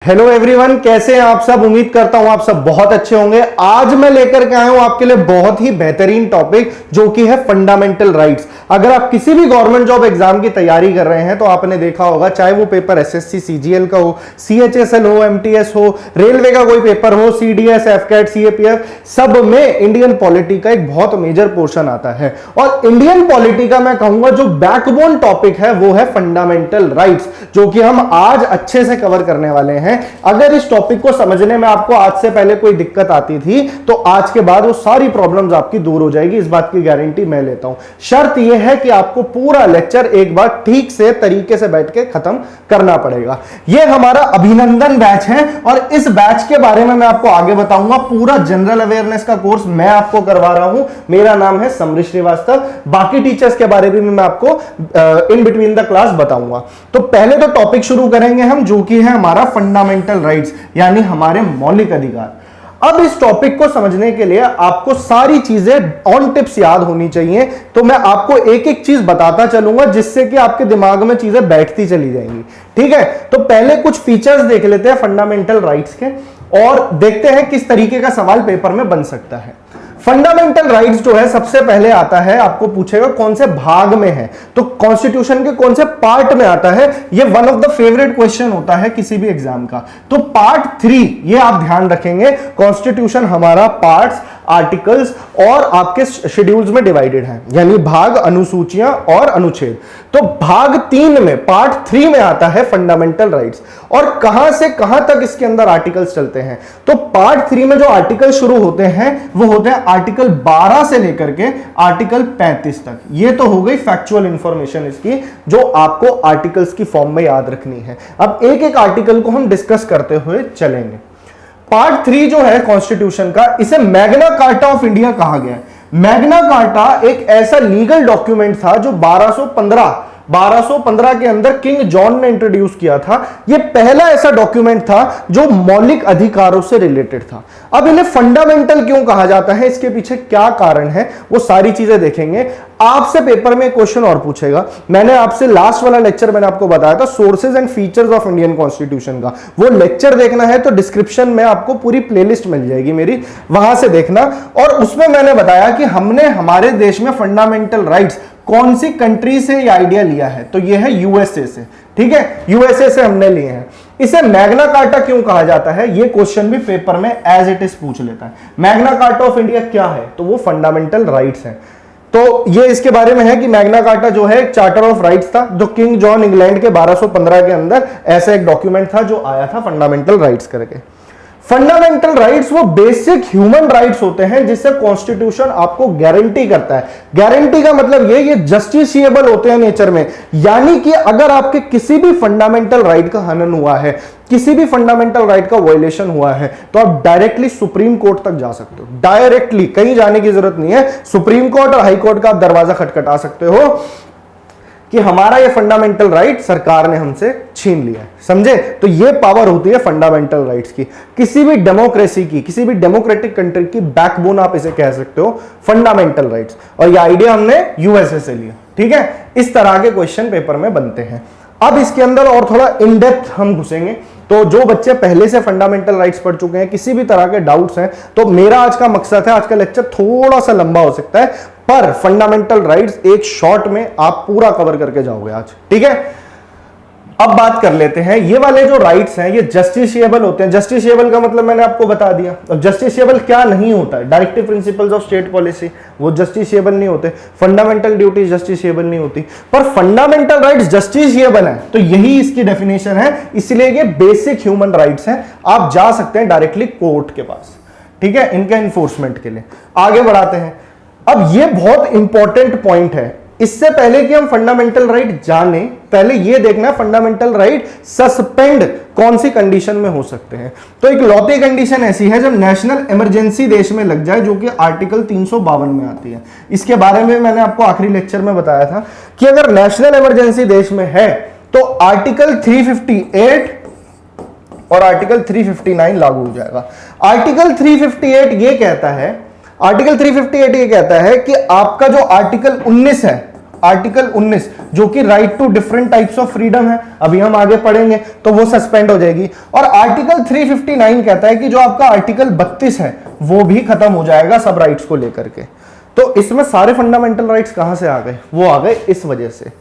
Hello everyone, कैसे हैं आप सब। उम्मीद करता हूं आप सब बहुत अच्छे होंगे। आज मैं लेकर के आया हूं आपके लिए बहुत ही बेहतरीन टॉपिक जो कि है फंडामेंटल राइट्स। अगर आप किसी भी गवर्नमेंट जॉब एग्जाम की तैयारी कर रहे हैं तो आपने देखा होगा, चाहे वो पेपर एसएससी सीजीएल का हो, सीएचएसएल हो, एमटीएस हो, रेलवे का कोई पेपर हो, सीडीएस, एफकेट, सीएपीएफ, सब में इंडियन पॉलिटी का एक बहुत मेजर पोर्शन आता है। और इंडियन पॉलिटी का मैं कहूंगा जो बैकबोन टॉपिक है वो है फंडामेंटल राइट्स, जो कि हम आज अच्छे से कवर करने वाले हैं। अगर इस टॉपिक को समझने में आपको आज से पहले कोई दिक्कत आती थी तो आज के बाद वो सारी प्रॉब्लम्स आपकी दूर हो जाएगी, इस बात की गारंटी मैं लेता हूं। शर्त यह है कि आपको पूरा लेक्चर एक बार ठीक से तरीके से बैठ के खत्म करना पड़ेगा। यह हमारा अभिनंदन बैच है और इस बैच के बारे में मैं आपको आगे बताऊंगा। पूरा जनरल अवेयरनेस का कोर्स मैं आपको करवा रहा हूं। मेरा नाम है समृश श्रीवास्तव। बाकी टीचर्स के बारे में मैं आपको इन बिटवीन द क्लास बताऊंगा। तो पहले तो टॉपिक शुरू करेंगे हम, जो कि है हमारा फंडामेंटल राइट्स, यानी हमारे मौलिक अधिकार। अब इस टॉपिक को समझने के लिए आपको सारी चीजें ऑन टिप्स याद होनी चाहिए, तो मैं आपको एक एक चीज बताता चलूंगा जिससे कि आपके दिमाग में चीजें बैठती चली जाएंगी। ठीक है, तो पहले कुछ फीचर्स देख लेते हैं फंडामेंटल राइट्स के और देखते हैं किस तरीके का सवाल पेपर में बन सकता है। फंडामेंटल राइट्स जो है सबसे पहले आता है, आपको पूछेगा कौन से भाग में है, तो कॉन्स्टिट्यूशन के कौन से पार्ट में आता है। ये one of the favourite question होता है किसी भी एग्जाम का। तो पार्ट 3 ये आप ध्यान रखेंगे। कॉन्स्टिट्यूशन हमारा पार्ट्स, आर्टिकल्स और आपके शेड्यूल्स में डिवाइडेड है, यानी भाग, अनुसूचियां और अनुच्छेद। तो भाग 3 में, पार्ट 3 में आता है फंडामेंटल राइट्स। और कहां से कहां तक इसके अंदर आर्टिकल्स चलते हैं, तो पार्ट 3 में जो आर्टिकल शुरू होते हैं वो होते हैं आर्टिकल 12 से लेकर के आर्टिकल 35 तक। ये तो हो गई फैक्चुअल इंफॉर्मेशन इसकी, जो आपको आर्टिकल्स की फॉर्म में याद रखनी है। अब एक एक आर्टिकल को हम डिस्कस करते हुए चलेंगे। पार्ट 3 जो है कॉन्स्टिट्यूशन का, इसे मैग्ना कार्टा ऑफ इंडिया कहा गया है। मैग्ना कार्टा एक ऐसा लीगल डॉक्यूमेंट था जो 1215 के अंदर किंग जॉन ने इंट्रोड्यूस किया था। यह पहला ऐसा डॉक्यूमेंट था जो मौलिक अधिकारों से रिलेटेड था। अब इन्हें फंडामेंटल क्यों कहा जाता है, इसके पीछे क्या कारण है, वो सारी चीजें देखेंगे। आपसे पेपर में क्वेश्चन और पूछेगा। मैंने आपसे लास्ट वाला लेक्चर मैंने आपको बताया था sources and features of Indian constitution का, वो लेक्चर देखना है तो डिस्क्रिप्शन में आपको पूरी प्लेलिस्ट मिल जाएगी मेरी, वहां से देखना। और उसमें मैंने बताया कि हमने हमारे देश में फंडामेंटल राइट्स कौन सी कंट्री से ये आइडिया लिया है, तो ये है यूएसए से। ठीक है, यूएसए से हमने लिए हैं। इसे मैग्ना कार्टा क्यों कहा जाता है, ये क्वेश्चन भी पेपर में एज इट इज पूछ लेता है। मैग्ना कार्टा ऑफ इंडिया क्या है, तो वो फंडामेंटल राइट्स है। तो ये इसके बारे में है कि मैग्ना कार्टा जो है एक चार्टर ऑफ राइट्स था, जो किंग जॉन इंग्लैंड के 1215 के अंदर ऐसा एक डॉक्यूमेंट था जो आया था फंडामेंटल राइट्स करके। फंडामेंटल राइट्स वो बेसिक ह्यूमन राइट्स होते हैं जिससे कॉन्स्टिट्यूशन आपको गारंटी करता है। गारंटी का मतलब ये जस्टिसिएबल होते हैं नेचर में, यानी कि अगर आपके किसी भी फंडामेंटल राइट का हनन हुआ है, किसी भी फंडामेंटल राइट का वायलेशन हुआ है, तो आप डायरेक्टली सुप्रीम कोर्ट तक जा सकते हो। डायरेक्टली, कहीं जाने की जरूरत नहीं है। सुप्रीम कोर्ट और हाई कोर्ट का आप दरवाजा खटखटा सकते हो कि हमारा ये फंडामेंटल राइट सरकार ने हमसे छीन लिया है। समझे? तो ये पावर होती है फंडामेंटल राइट्स की। किसी भी डेमोक्रेसी की, किसी भी डेमोक्रेटिक कंट्री की बैकबोन आप इसे कह सकते हो, फंडामेंटल राइट्स। और ये आइडिया हमने यूएसए से लिया। ठीक है, इस तरह के क्वेश्चन पेपर में बनते हैं। अब इसके अंदर और थोड़ा इन डेप्थ हम घुसेंगे। तो जो बच्चे पहले से फंडामेंटल राइट्स पढ़ चुके हैं, किसी भी तरह के डाउट्स हैं, तो मेरा आज का मकसद है, आज का लेक्चर थोड़ा सा लंबा हो सकता है, पर फंडामेंटल राइट्स एक शॉर्ट में आप पूरा कवर करके जाओगे आज। ठीक है, अब बात कर लेते हैं। ये वाले जो राइट्स हैं ये जस्टिसिएबल होते हैं। जस्टिसिएबल का मतलब मैंने आपको बता दिया। अब जस्टिसिएबल क्या नहीं होता है, directive principles of state policy वो जस्टिसिएबल नहीं होते, फंडामेंटल ड्यूटी जस्टिसिएबल नहीं होती, पर फंडामेंटल राइट्स जस्टिसिएबल है। तो यही इसकी डेफिनेशन है, इसलिए ये बेसिक ह्यूमन राइट्स हैं। आप जा सकते हैं डायरेक्टली कोर्ट के पास, ठीक है, इनके इन्फोर्समेंट के लिए। आगे बढ़ाते हैं। अब ये बहुत इंपॉर्टेंट पॉइंट है। इससे पहले कि हम फंडामेंटल राइट जाने, पहले ये देखना है फंडामेंटल राइट सस्पेंड कौन सी कंडीशन में हो सकते हैं। तो एक लौती कंडीशन ऐसी है जब नेशनल इमरजेंसी देश में लग जाए, जो कि आर्टिकल 352 में आती है। इसके बारे में मैंने आपको आखिरी लेक्चर में बताया था कि अगर नेशनल इमरजेंसी देश में है तो आर्टिकल 358 और आर्टिकल 359 लागू हो जाएगा। आर्टिकल 358 ये कहता है कि आपका जो आर्टिकल 19 है आर्टिकल 19 जो कि right to different types of freedom है, अभी हम आगे पढ़ेंगे, तो वो सस्पेंड हो जाएगी। और आर्टिकल 359 कहता है कि जो आपका आर्टिकल 32 है वो भी खत्म हो जाएगा सब राइट्स को लेकर के। तो इसमें सारे फंडामेंटल राइट्स कहां से आ गए? वो आ गए इस वजह से।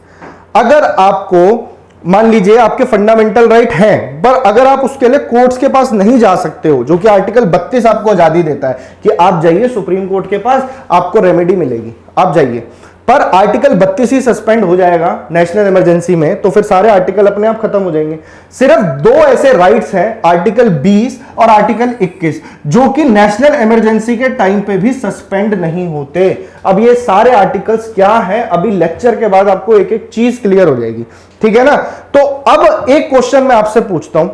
अगर आपको मान लीजिए आपके फंडामेंटल राइट हैं, पर अगर आप उसके लिए कोर्ट्स के पास नहीं जा सकते हो, जो कि आर्टिकल 32 आपको आजादी देता है कि आप जाइए सुप्रीम कोर्ट के पास, आपको रेमेडी मिलेगी, आप जाइए, पर आर्टिकल 32 ही सस्पेंड हो जाएगा नेशनल इमरजेंसी में, तो फिर सारे आर्टिकल अपने आप खत्म हो जाएंगे। सिर्फ दो ऐसे राइट्स हैं, आर्टिकल 20 और आर्टिकल 21, जो कि नेशनल इमरजेंसी के टाइम पे भी सस्पेंड नहीं होते। अब ये सारे आर्टिकल्स क्या हैं, अभी लेक्चर के बाद आपको एक एक चीज क्लियर हो जाएगी, ठीक है ना। तो अब एक क्वेश्चन मैं आपसे पूछता हूं,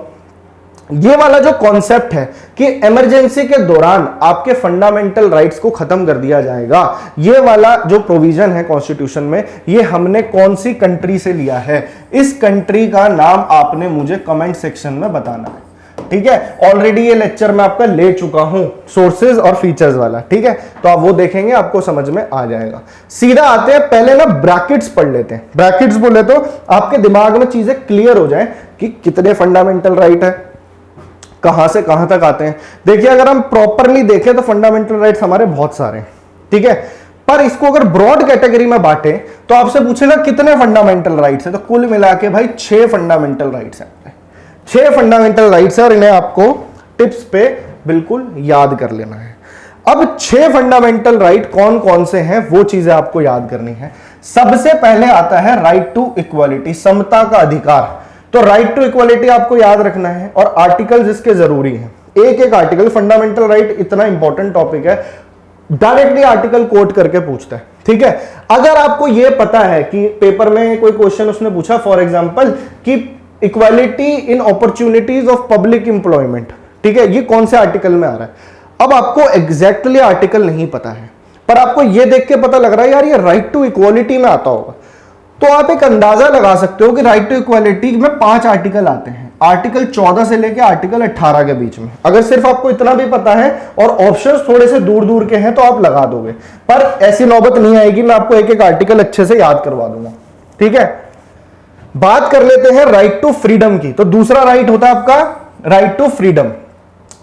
ये वाला जो कॉन्सेप्ट है कि इमरजेंसी के दौरान आपके फंडामेंटल राइट्स को खत्म कर दिया जाएगा, ये वाला जो प्रोविजन है कॉन्स्टिट्यूशन में, ये हमने कौन सी कंट्री से लिया है? इस कंट्री का नाम आपने मुझे कमेंट सेक्शन में बताना है, ठीक है। ऑलरेडी ये लेक्चर मैं आपका ले चुका हूं, सोर्सेज और फीचर्स वाला, ठीक है, तो आप वो देखेंगे, आपको समझ में आ जाएगा। सीधा आते हैं, पहले ना ब्रैकेट्स पढ़ लेते हैं। ब्रैकेट्स बोले तो आपके दिमाग में चीजें क्लियर हो जाए कि कितने फंडामेंटल राइट है, कहां से कहां तक आते हैं। देखिए, अगर हम प्रॉपरली देखें तो फंडामेंटल राइट्स हमारे बहुत सारे हैं, ठीक है, पर इसको अगर ब्रॉड कैटेगरी में बांटे तो आपसे पूछेगा कितने फंडामेंटल राइट्स हैं, तो कुल मिला के भाई 6 फंडामेंटल राइट्स हैं। 6 फंडामेंटल राइट्स है और इन्हें आपको टिप्स पे बिल्कुल याद कर लेना है। अब 6 फंडामेंटल राइट कौन कौन से हैं वो चीजें आपको याद करनी है। सबसे पहले आता है राइट टू इक्वालिटी, समता का अधिकार। तो राइट टू इक्वालिटी आपको याद रखना है और आर्टिकल्स इसके जरूरी हैं, एक एक आर्टिकल। फंडामेंटल राइट इतना इंपॉर्टेंट टॉपिक है, डायरेक्टली आर्टिकल कोट करके पूछता है, ठीक है। अगर आपको यह पता है कि पेपर में कोई क्वेश्चन उसने पूछा फॉर एग्जांपल कि equality in opportunities of public employment, ठीक है, ये कौन से आर्टिकल में आ रहा है। अब आपको एग्जैक्टली आर्टिकल नहीं पता है, पर आपको यह देख के पता लग रहा है यार ये राइट टू इक्वालिटी में आता होगा, तो आप एक अंदाजा लगा सकते हो कि राइट टू इक्वालिटी में 5 आर्टिकल आते हैं, आर्टिकल 14 से लेकर आर्टिकल 18 के बीच में। अगर सिर्फ आपको इतना भी पता है और ऑप्शंस थोड़े से दूर दूर के हैं तो आप लगा दोगे, पर ऐसी नौबत नहीं आएगी, मैं आपको एक एक आर्टिकल अच्छे से याद करवा दूंगा, ठीक है। बात कर लेते हैं राइट टू फ्रीडम की। तो दूसरा राइट होता है आपका राइट टू फ्रीडम,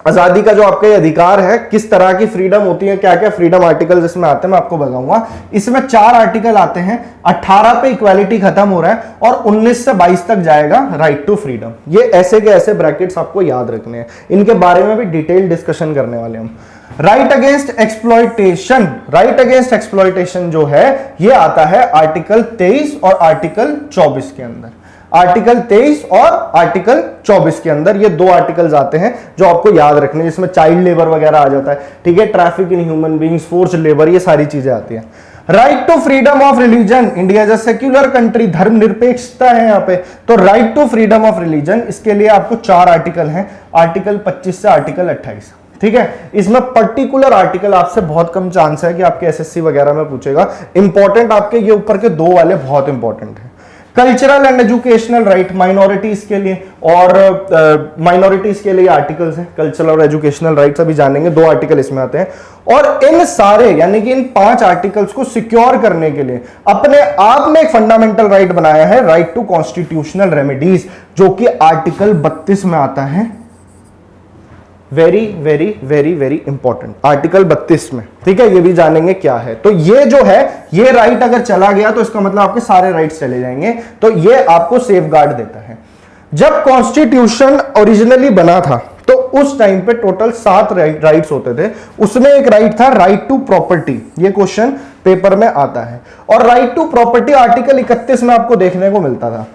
आजादी का जो आपका अधिकार है। किस तरह की फ्रीडम होती है, क्या क्या फ्रीडम आर्टिकल्स इसमें आते हैं मैं आपको बताऊंगा। इसमें 4 आर्टिकल आते हैं, 18 पे इक्वालिटी खत्म हो रहा है और 19 से 22 तक जाएगा राइट टू फ्रीडम। ये ऐसे के ऐसे ब्रैकेट्स आपको याद रखने हैं, इनके बारे में भी डिटेल डिस्कशन करने वाले हम। Right against exploitation, right against exploitation जो है ये आता है आर्टिकल 23 और आर्टिकल 24 के अंदर। आर्टिकल 23 और आर्टिकल 24 के अंदर ये 2 आर्टिकल्स आते हैं जो आपको याद रखने, जिसमें चाइल्ड लेबर वगैरह आ जाता है, ठीक है, traffic in human beings, forced labour, ये सारी चीजें आती हैं। Right to freedom of religion, India is a secular country, धर्मनिरपेक्षता है यहाँ पे, तो right to freedom of religion, इसके लिए आपको 4 आर्टिकल हैं, आर्टिकल 25 से आर्टिकल 28, ठीक है। इसमें पर्टिकुलर आर्टिकल आपसे बहुत कम चांस है कि आपके एसएससी वगैरह में पूछेगा। इंपॉर्टेंट आपके ये ऊपर के 2 वाले बहुत इंपॉर्टेंट है। Cultural and educational right, minorities के लिए और माइनॉरिटीज के लिए आर्टिकल्स हैं, कल्चरल और एजुकेशनल राइट्स अभी जानेंगे, 2 आर्टिकल इसमें आते हैं। और इन सारे यानी कि इन 5 आर्टिकल्स को सिक्योर करने के लिए अपने आप में एक फंडामेंटल राइट बनाया है, राइट टू कॉन्स्टिट्यूशनल रेमेडीज, जो कि आर्टिकल 32 में आता है। Very very very very important, article 32 में, ठीक है, ये भी जानेंगे क्या है। तो ये जो है ये राइट अगर चला गया तो इसका मतलब आपके सारे राइट्स चले जाएंगे, तो ये आपको सेफगार्ड देता है। जब कॉन्स्टिट्यूशन ओरिजिनली बना था तो उस टाइम पे टोटल 7 राइट्स होते थे, उसमें एक राइट था राइट टू प्रॉपर्टी, ये क्वेश्चन पेपर में आता है। और राइट टू प्रॉपर्टी आर्टिकल 31 में आपको देखने को मिलता था,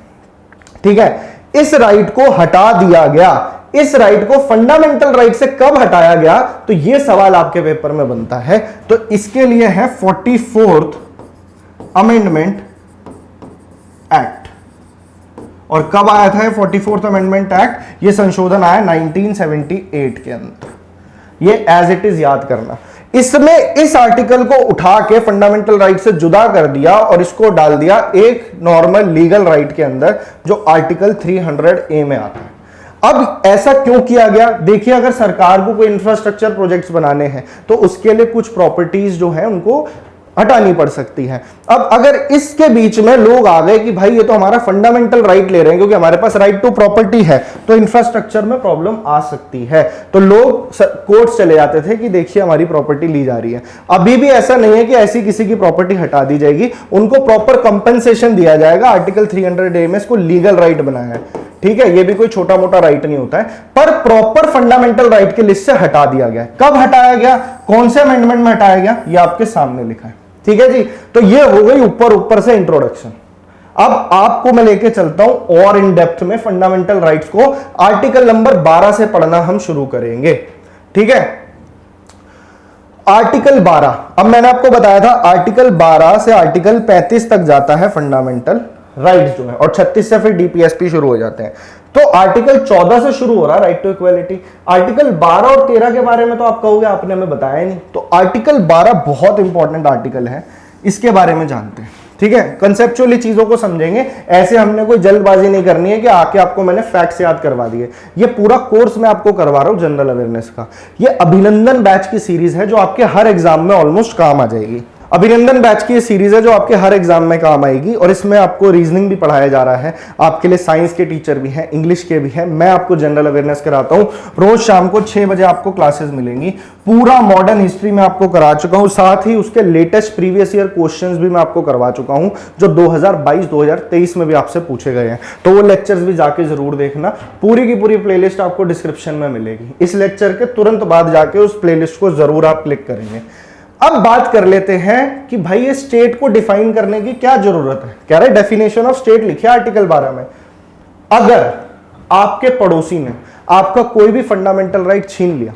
ठीक है। इस राइट को हटा दिया गया, इस राइट को फंडामेंटल राइट से कब हटाया गया, तो यह सवाल आपके पेपर में बनता है। तो इसके लिए है 44th अमेंडमेंट एक्ट। और कब आया था 44th अमेंडमेंट एक्ट? यह संशोधन आया 1978 के अंदर। ये एज इट इज याद करना। इसमें इस आर्टिकल को उठा के फंडामेंटल राइट से जुदा कर दिया और इसको डाल दिया एक नॉर्मल लीगल राइट के अंदर, जो आर्टिकल 300A में आता है। अब ऐसा क्यों किया गया? देखिए, अगर सरकार को कोई इंफ्रास्ट्रक्चर प्रोजेक्ट्स बनाने हैं तो उसके लिए कुछ प्रॉपर्टीज जो है उनको हटानी पड़ सकती है। अब अगर इसके बीच में लोग आ गए कि भाई ये तो हमारा फंडामेंटल राइट ले रहे हैं क्योंकि हमारे पास राइट टू प्रॉपर्टी है, तो इंफ्रास्ट्रक्चर में प्रॉब्लम आ सकती है, तो लोग कोर्ट चले जाते थे कि देखिए हमारी प्रॉपर्टी ली जा रही है। अभी भी ऐसा नहीं है कि ऐसी किसी की प्रॉपर्टी हटा दी जाएगी, उनको प्रॉपर कंपनसेशन दिया जाएगा। आर्टिकल 300A में इसको लीगल राइट बनाया है, ठीक है, ये भी कोई छोटा मोटा राइट नहीं होता है, पर प्रॉपर फंडामेंटल राइट की लिस्ट से हटा दिया गया। कब हटाया गया, कौन से अमेंडमेंट में हटाया गया, ये आपके सामने लिखा है, ठीक है जी। तो ये हो गई ऊपर से इंट्रोडक्शन। अब आपको मैं लेके चलता हूं और इन डेप्थ में फंडामेंटल राइट्स को। आर्टिकल नंबर 12 से पढ़ना हम शुरू करेंगे, ठीक है। आर्टिकल 12, अब मैंने आपको बताया था आर्टिकल 12 से आर्टिकल 35 तक जाता है फंडामेंटल राइट्स जो है, और 36 से फिर डीपीएसपी शुरू हो जाते हैं। तो आर्टिकल 14 से शुरू हो रहा है राइट टू इक्वालिटी। आर्टिकल 12 और 13 के बारे में तो आप कहोगे आपने हमें बताया नहीं, तो आर्टिकल 12 बहुत इंपॉर्टेंट आर्टिकल है, इसके बारे में जानते हैं, ठीक है। कंसेप्चुअली चीजों को समझेंगे, ऐसे हमने कोई जल्दबाजी नहीं करनी है कि आके आपको मैंने फैक्ट्स याद करवा दिए। ये पूरा कोर्स मैं आपको करवा रहा हूं जनरल अवेयरनेस का। ये अभिनंदन बैच की सीरीज है जो आपके हर एग्जाम में ऑलमोस्ट काम आ जाएगी। अभिनंदन बैच की ये सीरीज है जो आपके हर एग्जाम में काम आएगी, और इसमें आपको रीजनिंग भी पढ़ाया जा रहा है, आपके लिए साइंस के टीचर भी हैं, इंग्लिश के भी हैं, मैं आपको जनरल अवेयरनेस कराता हूं। रोज शाम को 6 बजे आपको क्लासेस मिलेंगी। पूरा मॉडर्न हिस्ट्री में आपको करा चुका हूं, साथ ही उसके लेटेस्ट प्रीवियस ईयर क्वेश्चंस भी मैं आपको करवा चुका हूं जो 2022-2023 में भी आपसे पूछे गए हैं, तो वो लेक्चर्स भी जाके जरूर देखना। पूरी की पूरी प्लेलिस्ट आपको डिस्क्रिप्शन में मिलेगी, इस लेक्चर के तुरंत बाद जाके उस प्लेलिस्ट को जरूर आप क्लिक करेंगे। अब बात कर लेते हैं कि भाई ये स्टेट को डिफाइन करने की क्या जरूरत है। कह रहे डेफिनेशन ऑफ स्टेट लिखिए आर्टिकल 12 में। अगर आपके पड़ोसी ने आपका कोई भी फंडामेंटल राइट छीन लिया,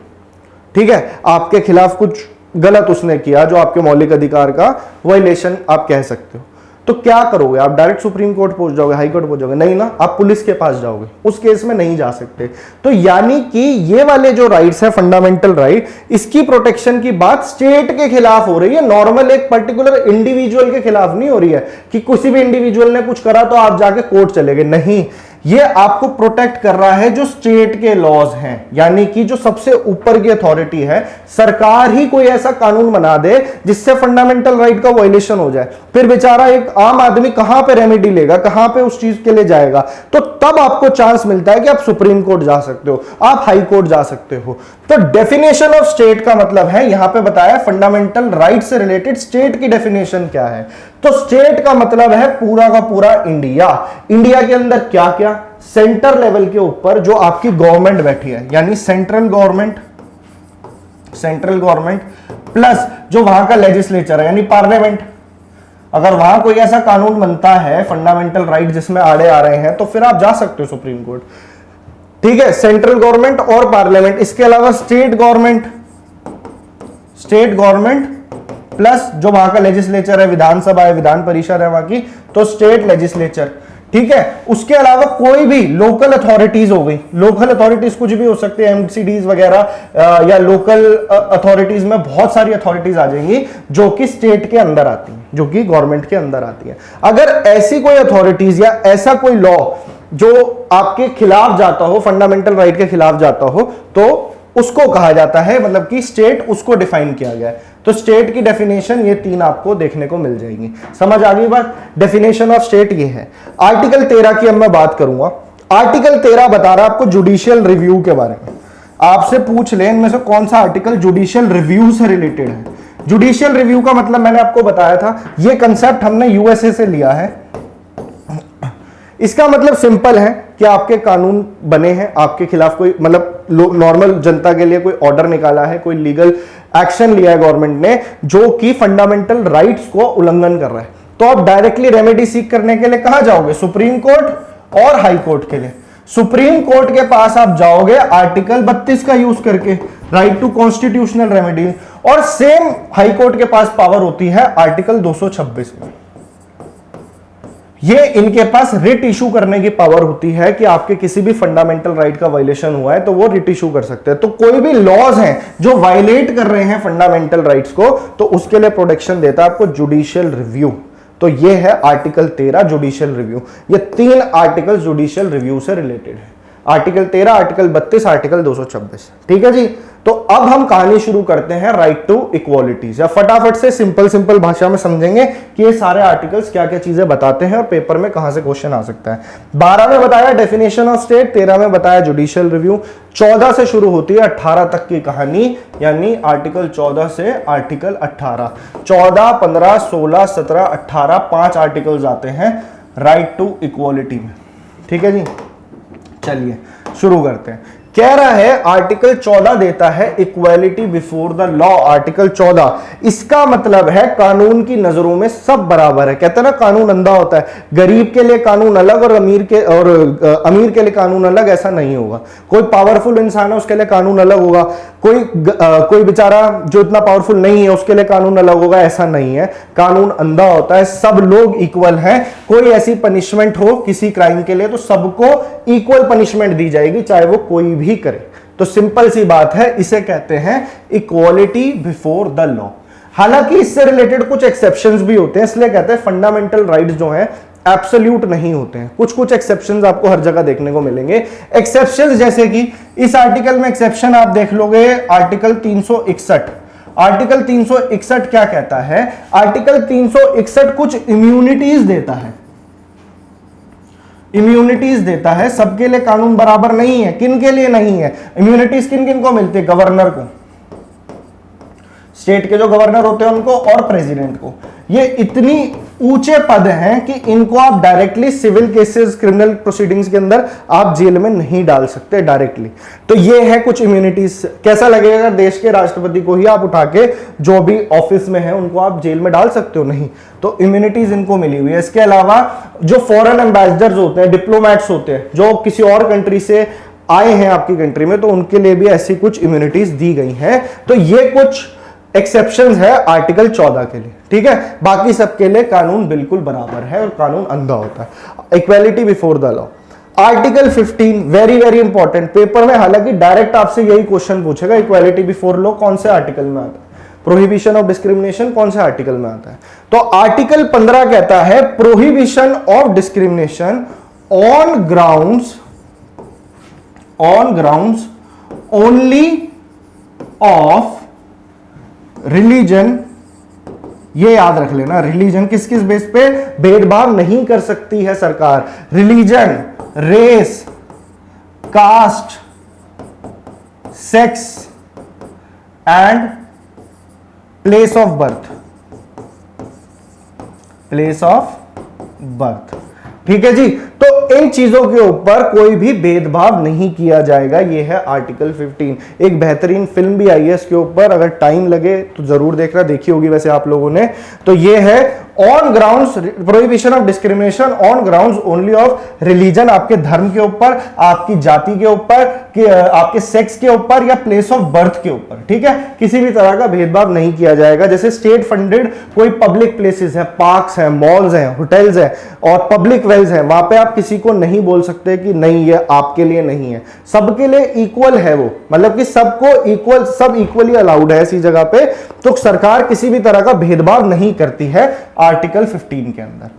ठीक है, आपके खिलाफ कुछ गलत उसने किया जो आपके मौलिक अधिकार का वायलेशन आप कह सकते हो, तो क्या करोगे आप? डायरेक्ट सुप्रीम कोर्ट पहुंच जाओगे, हाई कोर्ट पहुंच जाओगे? नहीं ना, आप पुलिस के पास जाओगे, उस केस में नहीं जा सकते। तो यानी कि ये वाले जो राइट्स है फंडामेंटल राइट, इसकी प्रोटेक्शन की बात स्टेट के खिलाफ हो रही है, नॉर्मल एक पर्टिकुलर इंडिविजुअल के खिलाफ नहीं हो रही है कि किसी भी इंडिविजुअल ने कुछ करा तो आप जाके कोर्ट चले गए। नहीं, ये आपको प्रोटेक्ट कर रहा है जो स्टेट के लॉज हैं, यानी कि जो सबसे ऊपर की अथॉरिटी है, सरकार ही कोई ऐसा कानून बना दे जिससे फंडामेंटल राइट का वायलेशन हो जाए, फिर बेचारा एक आम आदमी कहां पे रेमेडी लेगा, कहां पे उस चीज के लिए जाएगा? तो तब आपको चांस मिलता है कि आप सुप्रीम कोर्ट जा सकते हो, आप हाई कोर्ट जा सकते हो। तो डेफिनेशन ऑफ स्टेट का मतलब है, यहां पे बताया फंडामेंटल राइट से रिलेटेड स्टेट की डेफिनेशन क्या है। तो स्टेट का मतलब है पूरा का पूरा इंडिया। इंडिया के अंदर क्या क्या? सेंटर लेवल के ऊपर जो आपकी गवर्नमेंट बैठी है, यानी सेंट्रल गवर्नमेंट प्लस जो वहां का लेजिस्लेचर है यानी पार्लियामेंट। अगर वहां कोई ऐसा कानून बनता है फंडामेंटल राइट जिसमें आड़े आ रहे हैं, तो फिर आप जा सकते हो सुप्रीम कोर्ट, ठीक है। सेंट्रल गवर्नमेंट और पार्लियामेंट, इसके अलावा स्टेट गवर्नमेंट प्लस जो वहां का लेजिस्लेचर है, विधानसभा है, विधान परिषद है वहां की, तो स्टेट लेजिस्लेचर, ठीक है। उसके अलावा कोई भी लोकल अथॉरिटीज हो गई, लोकल अथॉरिटीज कुछ भी हो सकती है, एमसीडीज वगैरह, या लोकल अथॉरिटीज में बहुत सारी अथॉरिटीज आ जाएंगी जो कि स्टेट के अंदर आती हैं, जो कि गवर्नमेंट के अंदर आती है। अगर ऐसी कोई अथॉरिटीज या ऐसा कोई लॉ जो आपके खिलाफ जाता हो, फंडामेंटल राइट के खिलाफ जाता हो, तो उसको कहा जाता है, मतलब कि स्टेट, उसको डिफाइन किया गया है। तो स्टेट की डेफिनेशन ये 3 आपको देखने को मिल जाएगी। समझ आ गई बात? डेफिनेशन ऑफ स्टेट ये है। आर्टिकल 13 की अब मैं बात करूंगा। आर्टिकल 13 बता रहा है आपको जुडिशियल रिव्यू के बारे में। आपसे पूछ लें इनमें से कौन सा आर्टिकल जुडिशियल रिव्यू से रिलेटेड है। जुडिशियल रिव्यू का मतलब मैंने आपको बताया था, ये कंसेप्ट हमने यूएसए से लिया है। इसका मतलब सिंपल है कि आपके कानून बने हैं, आपके खिलाफ कोई, मतलब नॉर्मल जनता के लिए कोई ऑर्डर निकाला है, कोई लीगल एक्शन लिया है गवर्नमेंट ने जो कि फंडामेंटल राइट्स को उल्लंघन कर रहा है, तो आप डायरेक्टली रेमेडी सीख करने के लिए कहां जाओगे? सुप्रीम कोर्ट और हाई कोर्ट के लिए। सुप्रीम कोर्ट के पास आप जाओगे आर्टिकल 32 का यूज करके, राइट टू कॉन्स्टिट्यूशनल रेमेडी, और सेम हाई कोर्ट के पास पावर होती है आर्टिकल 226 में। ये इनके पास रिट इशू करने की पावर होती है कि आपके किसी भी फंडामेंटल राइट का वायलेशन हुआ है तो वो रिट इशू कर सकते हैं। तो कोई भी लॉज हैं जो वायलेट कर रहे हैं फंडामेंटल राइट्स को, तो उसके लिए प्रोटेक्शन देता है आपको जुडिशियल रिव्यू। तो ये है आर्टिकल 13 जुडिशियल रिव्यू। ये 3 आर्टिकल जुडिशियल रिव्यू से रिलेटेड है। आर्टिकल 13, आर्टिकल 32, आर्टिकल 226, ठीक है जी। तो अब हम कहानी शुरू करते हैं राइट टू इक्वालिटीज, या फटाफट से सिंपल भाषा में समझेंगे कि ये सारे आर्टिकल्स क्या क्या चीजें बताते हैं और पेपर में कहां से क्वेश्चन आ सकता है। 12 में बताया डेफिनेशन ऑफ स्टेट, 13 में बताया जुडिशियल रिव्यू, 14 से शुरू होती है 18 तक की कहानी, यानी आर्टिकल 14 से आर्टिकल 18, 14, 15, 16, 17, 18 5 आर्टिकल्स आते हैं राइट टू इक्वालिटी में। ठीक है जी, चलिए शुरू करते हैं। कह रहा है आर्टिकल 14 देता है equality before the law. Article 14 इसका मतलब है कानून की नजरों में सब बराबर है। कहते हैं ना कानून अंधा होता है, गरीब के लिए कानून अलग और अमीर के लिए कानून अलग, ऐसा नहीं होगा। कोई पावरफुल इंसान है उसके लिए कानून अलग होगा, कोई बेचारा जो इतना पावरफुल नहीं है उसके लिए कानून अलग होगा, ऐसा नहीं है। कानून अंधा होता है, सब लोग इक्वल हैं। कोई ऐसी पनिशमेंट हो किसी क्राइम के लिए तो सबको इक्वल पनिशमेंट दी जाएगी, चाहे वो कोई भी करे। तो सिंपल सी बात है, इसे कहते हैं इक्वालिटी बिफोर द लॉ। हालांकि इससे रिलेटेड कुछ एक्सेप्शंस भी होते हैं, इसलिए कहते हैं फंडामेंटल राइट्स जो हैं एब्सोल्यूट नहीं होते हैं। कुछ एक्सेप्शंस आपको हर जगह देखने को मिलेंगे। एक्सेप्शंस जैसे कि इस आर्टिकल में एक्सेप्शन आप देख लोगे, आर्टिकल 361। आर्टिकल 361 क्या कहता है? आर्टिकल 361 कुछ इम्यूनिटीज देता है। इम्यूनिटीज देता है, सबके लिए कानून बराबर नहीं है। किन के लिए नहीं है इम्यूनिटीज? किन किन को मिलती है? गवर्नर को, स्टेट के जो गवर्नर होते हैं उनको, और प्रेसिडेंट को। ये इतनी ऊंचे पद हैं कि इनको आप directly civil cases, criminal proceedings के अंदर आप जेल में नहीं डाल सकते डायरेक्टली। तो ये है कुछ इम्यूनिटीज। कैसा लगेगा अगर देश के राष्ट्रपति को ही आप उठा के जो भी ऑफिस में है उनको आप जेल में डाल सकते हो? नहीं। तो इम्यूनिटीज इनको मिली हुई है। इसके अलावा जो फॉरेन एम्बेसडर्स होते हैं, डिप्लोमैट्स होते हैं, जो किसी और कंट्री से आए हैं आपकी कंट्री में, तो उनके लिए भी ऐसी कुछ इम्यूनिटीज दी गई हैं। तो ये कुछ एक्सेप्शंस है आर्टिकल 14 के लिए। ठीक है, बाकी सबके लिए कानून बिल्कुल बराबर है और कानून अंधा होता है। Equality before the law. Article 15 very very important. Paper में हालांकि डायरेक्ट आपसे यही क्वेश्चन पूछेगा, इक्वालिटी बिफोर लॉ कौन से आर्टिकल में आता है? प्रोहिबिशन ऑफ डिस्क्रिमिनेशन कौन से आर्टिकल में आता है? तो आर्टिकल 15 कहता है prohibition of discrimination on grounds only of religion. ये याद रख लेना, रिलीजन किस किस बेस पे भेदभाव नहीं कर सकती है सरकार? Religion, race, caste, sex and place of birth. ठीक है जी, तो इन चीजों के ऊपर कोई भी भेदभाव नहीं किया जाएगा। ये है आर्टिकल 15। एक बेहतरीन फिल्म भी आई है इसके ऊपर, अगर टाइम लगे तो जरूर देखना, देखी होगी वैसे आप लोगों ने। तो ये है on grounds prohibition of discrimination on grounds only of religion, आपके धर्म के ऊपर, आपकी जाति के ऊपर, आपके सेक्स के ऊपर या प्लेस ऑफ बर्थ के ऊपर। ठीक है, किसी भी तरह का भेदभाव नहीं किया जाएगा। जैसे स्टेट फंडेड कोई पब्लिक प्लेसेस है, पार्क्स हैं, मॉल्स हैं, होटल्स हैं और पब्लिक वेल्स हैं, वहां पे आप किसी को नहीं बोल सकते कि नहीं ये आपके लिए नहीं है। सबके लिए इक्वल है वो, मतलब कि सबको इक्वल, सब इक्वली अलाउड है ऐसी जगह पे। तो सरकार किसी भी तरह का भेदभाव नहीं करती है आर्टिकल 15 के अंदर।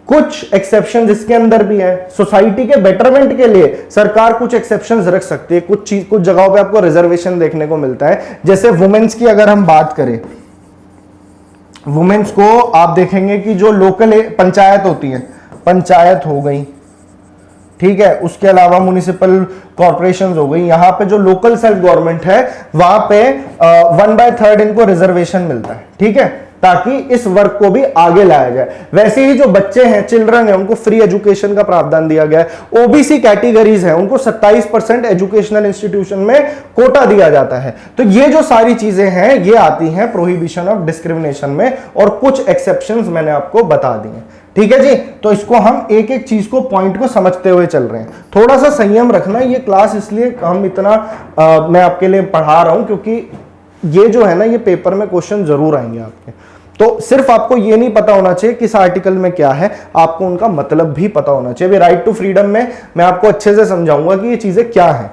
कुछ एक्सेप्शन इसके अंदर भी है। सोसाइटी के बेटरमेंट के लिए सरकार कुछ एक्सेप्शंस रख सकती है। कुछ जगहों पे आपको रिजर्वेशन देखने को मिलता है। जैसे वुमेन्स की अगर हम बात करें, वुमेन्स को आप देखेंगे कि जो लोकल पंचायत होती है, पंचायत हो गई, ठीक है, उसके अलावा म्युनिसिपल कॉर्पोरेशंस हो गई, यहां पे जो लोकल सेल्फ गवर्नमेंट है वहां पे 1/3 इनको रिजर्वेशन मिलता है। ठीक है, ताकि इस वर्ग को भी आगे लाया जाए। वैसे ही जो बच्चे हैं, चिल्ड्रन है, उनको फ्री एजुकेशन का प्रावधान दिया गया है। ओबीसी कैटेगरीज है, उनको 27% एजुकेशनल इंस्टीट्यूशन में कोटा दिया जाता है। तो ये जो सारी चीजें हैं ये आती हैं प्रोहिबिशन ऑफ डिस्क्रिमिनेशन में, और कुछ एक्सेप्शंस मैंने आपको बता दी हैं। ठीक है जी, तो इसको हम एक एक चीज को, पॉइंट को समझते हुए चल रहे हैं। थोड़ा सा संयम रखना, ये क्लास इसलिए हम इतना मैं आपके लिए पढ़ा रहा हूं क्योंकि ये जो है ना, ये पेपर में क्वेश्चन जरूर आएंगे आपके। तो सिर्फ आपको ये नहीं पता होना चाहिए किस आर्टिकल में क्या है, आपको उनका मतलब भी पता होना चाहिए। राइट टू फ्रीडम में मैं आपको अच्छे से समझाऊंगा कि ये चीजें क्या है।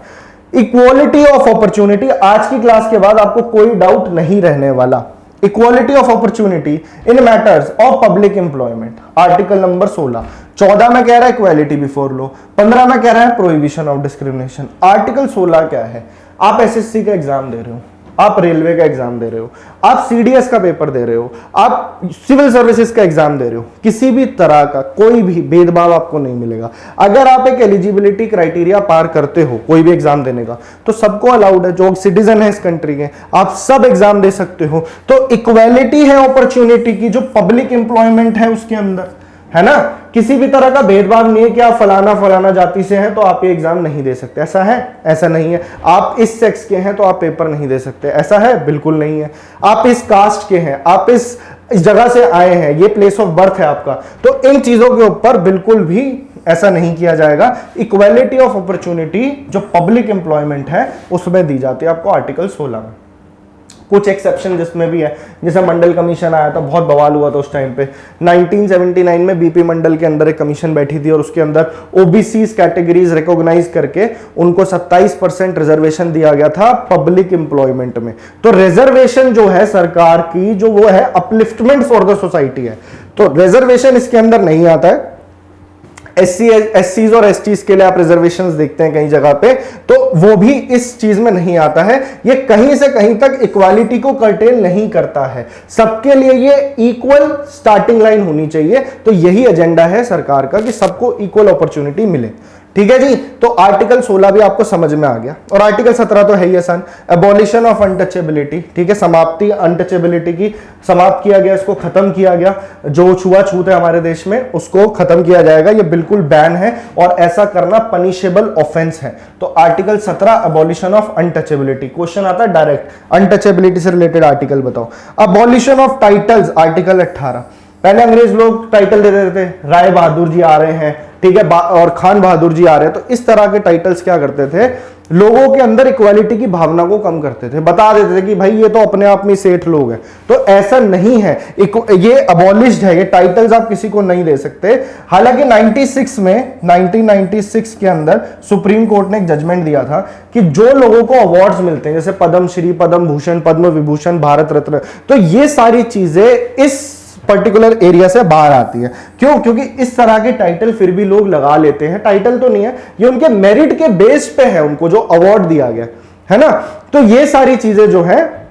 इक्वालिटी ऑफ अपॉर्चुनिटी, आज की क्लास के बाद आपको कोई डाउट नहीं रहने वाला। Equality of opportunity in matters of public employment, article number 16। 14 में कह रहा है इक्वालिटी बिफोर लॉ, 15 में कह रहा है प्रोहिबिशन ऑफ डिस्क्रिमिनेशन। आर्टिकल 16 क्या है? आप एसएससी का एग्जाम दे रहे हो, आप रेलवे का एग्जाम दे रहे हो, आप सीडीएस का पेपर दे रहे हो, आप सिविल सर्विसेज का एग्जाम दे रहे हो, किसी भी तरह का कोई भी भेदभाव आपको नहीं मिलेगा। अगर आप एक एलिजिबिलिटी क्राइटेरिया पार करते हो कोई भी एग्जाम देने का, तो सबको अलाउड है, जो सिटीजन है इस कंट्री के, आप सब एग्जाम दे सकते हो। तो इक्वालिटी है अपॉर्चुनिटी की, जो पब्लिक एम्प्लॉयमेंट है उसके अंदर, है ना। किसी भी तरह का भेदभाव नहीं है कि आप फलाना फलाना जाति से हैं तो आप ये एग्जाम नहीं दे सकते, ऐसा है? ऐसा नहीं है। आप इस सेक्स के हैं तो आप पेपर नहीं दे सकते, ऐसा है? बिल्कुल नहीं है। आप इस कास्ट के हैं, आप इस जगह से आए हैं, ये प्लेस ऑफ बर्थ है आपका, तो इन चीजों के ऊपर बिल्कुल भी ऐसा नहीं किया जाएगा। इक्वालिटी ऑफ अपॉर्चुनिटी जो पब्लिक एम्प्लॉयमेंट है उसमें दी जाती है आपको आर्टिकल 16 में। कुछ एक्सेप्शन जिसमें भी है, जैसे मंडल कमीशन आया था, बहुत बवाल हुआ था उस टाइम पे। 1979 में बीपी मंडल के अंदर एक कमीशन बैठी थी और उसके अंदर ओबीसी कैटेगरीज रिकॉग्नाइज करके उनको 27% रिजर्वेशन दिया गया था पब्लिक एम्प्लॉयमेंट में। तो रिजर्वेशन जो है सरकार की, जो वो है अपलिफ्टमेंट फॉर द सोसाइटी है, तो रिजर्वेशन इसके अंदर नहीं आता है। एससीज और एसटीज के लिए आप रिजर्वेशंस देखते हैं कई जगह पे, तो वो भी इस चीज में नहीं आता है। ये कहीं से कहीं तक इक्वालिटी को कर्टेल नहीं करता है, सबके लिए ये इक्वल स्टार्टिंग लाइन होनी चाहिए। तो यही एजेंडा है सरकार का कि सबको इक्वल अपॉर्चुनिटी मिले। ठीक है जी, तो आर्टिकल 16 भी आपको समझ में आ गया। और आर्टिकल 17 तो है ही आसान, एबॉलिशन ऑफ अनटचेबिलिटी। ठीक है, समाप्ति अनटचेबिलिटी की, समाप्त किया गया, इसको खत्म किया गया। जो छुआछूत है हमारे देश में उसको खत्म किया जाएगा, ये बिल्कुल बैन है और ऐसा करना पनिशेबल ऑफेंस है। तो article 17 abolition of untouchability, question आता है डायरेक्ट, अनटचेबिलिटी से रिलेटेड आर्टिकल बताओ। Abolition of titles, article 18। पहले अंग्रेज लोग टाइटल दे देते थे, राय बहादुर जी आ रहे हैं, ठीक है, और खान बहादुर जी आ रहे हैं, तो इस तरह के टाइटल्स क्या करते थे, लोगों के अंदर इक्वालिटी की भावना को कम करते थे, बता देते थे कि भाई ये तो अपने आप में सेठ लोग हैं। तो ऐसा नहीं है, ये अबॉलिश्ड है, ये टाइटल्स आप किसी को नहीं दे सकते। हालांकि 1996 के अंदर सुप्रीम कोर्ट ने एक जजमेंट दिया था कि जो लोगों को अवार्ड्स मिलते हैं, जैसे पद्म श्री, पद्म भूषण, पद्म विभूषण, भारत रत्न, तो ये सारी चीजें इस पर्टिकुलर एरिया से बाहर आती है। क्यों? क्योंकि इस तरह के टाइटल फिर भी लोग लगा लेते हैं, टाइटल तो नहीं है, ये उनके मेरिट के बेस पे है, उनको जो अवार्ड दिया गया है ना। तो ये सारी चीजें जो है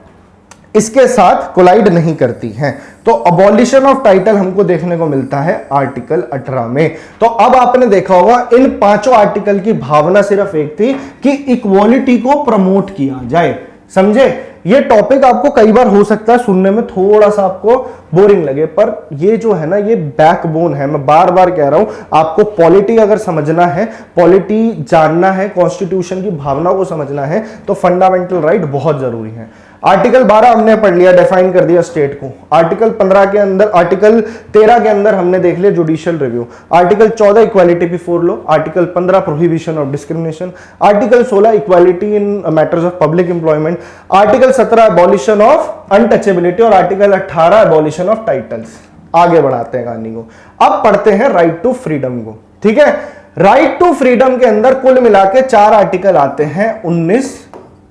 इसके साथ कोलाइड नहीं करती हैं। तो अबॉलिशन ऑफ टाइटल हमको देखने को मिलता है आर्टिकल 18 में। तो अब आपने देखा होगा इन पांचों आर्टिकल की भावना सिर्फ एक थी कि इक्वालिटी को प्रमोट किया जाए। समझे? ये टॉपिक आपको कई बार हो सकता है सुनने में थोड़ा सा आपको बोरिंग लगे, पर ये जो है ना, ये बैकबोन है। मैं बार बार कह रहा हूं, आपको पॉलिटी अगर समझना है, पॉलिटी जानना है, कॉन्स्टिट्यूशन की भावना को समझना है, तो फंडामेंटल राइट बहुत जरूरी है। आर्टिकल 12 हमने पढ़ लिया, डिफाइन कर दिया स्टेट को। आर्टिकल 15 के अंदर, आर्टिकल 13 के अंदर हमने देख लिया judicial review. Article 14 equality before law, article 15 prohibition of discrimination, article 16 equality in matters of public employment, article 17 abolition of untouchability और आर्टिकल 18 एबॉलिशन ऑफ टाइटल्स। आगे बढ़ाते हैं कहानी को, अब पढ़ते हैं राइट टू फ्रीडम को। ठीक है, राइट टू फ्रीडम के अंदर कुल मिला के 4 आर्टिकल आते हैं, 19,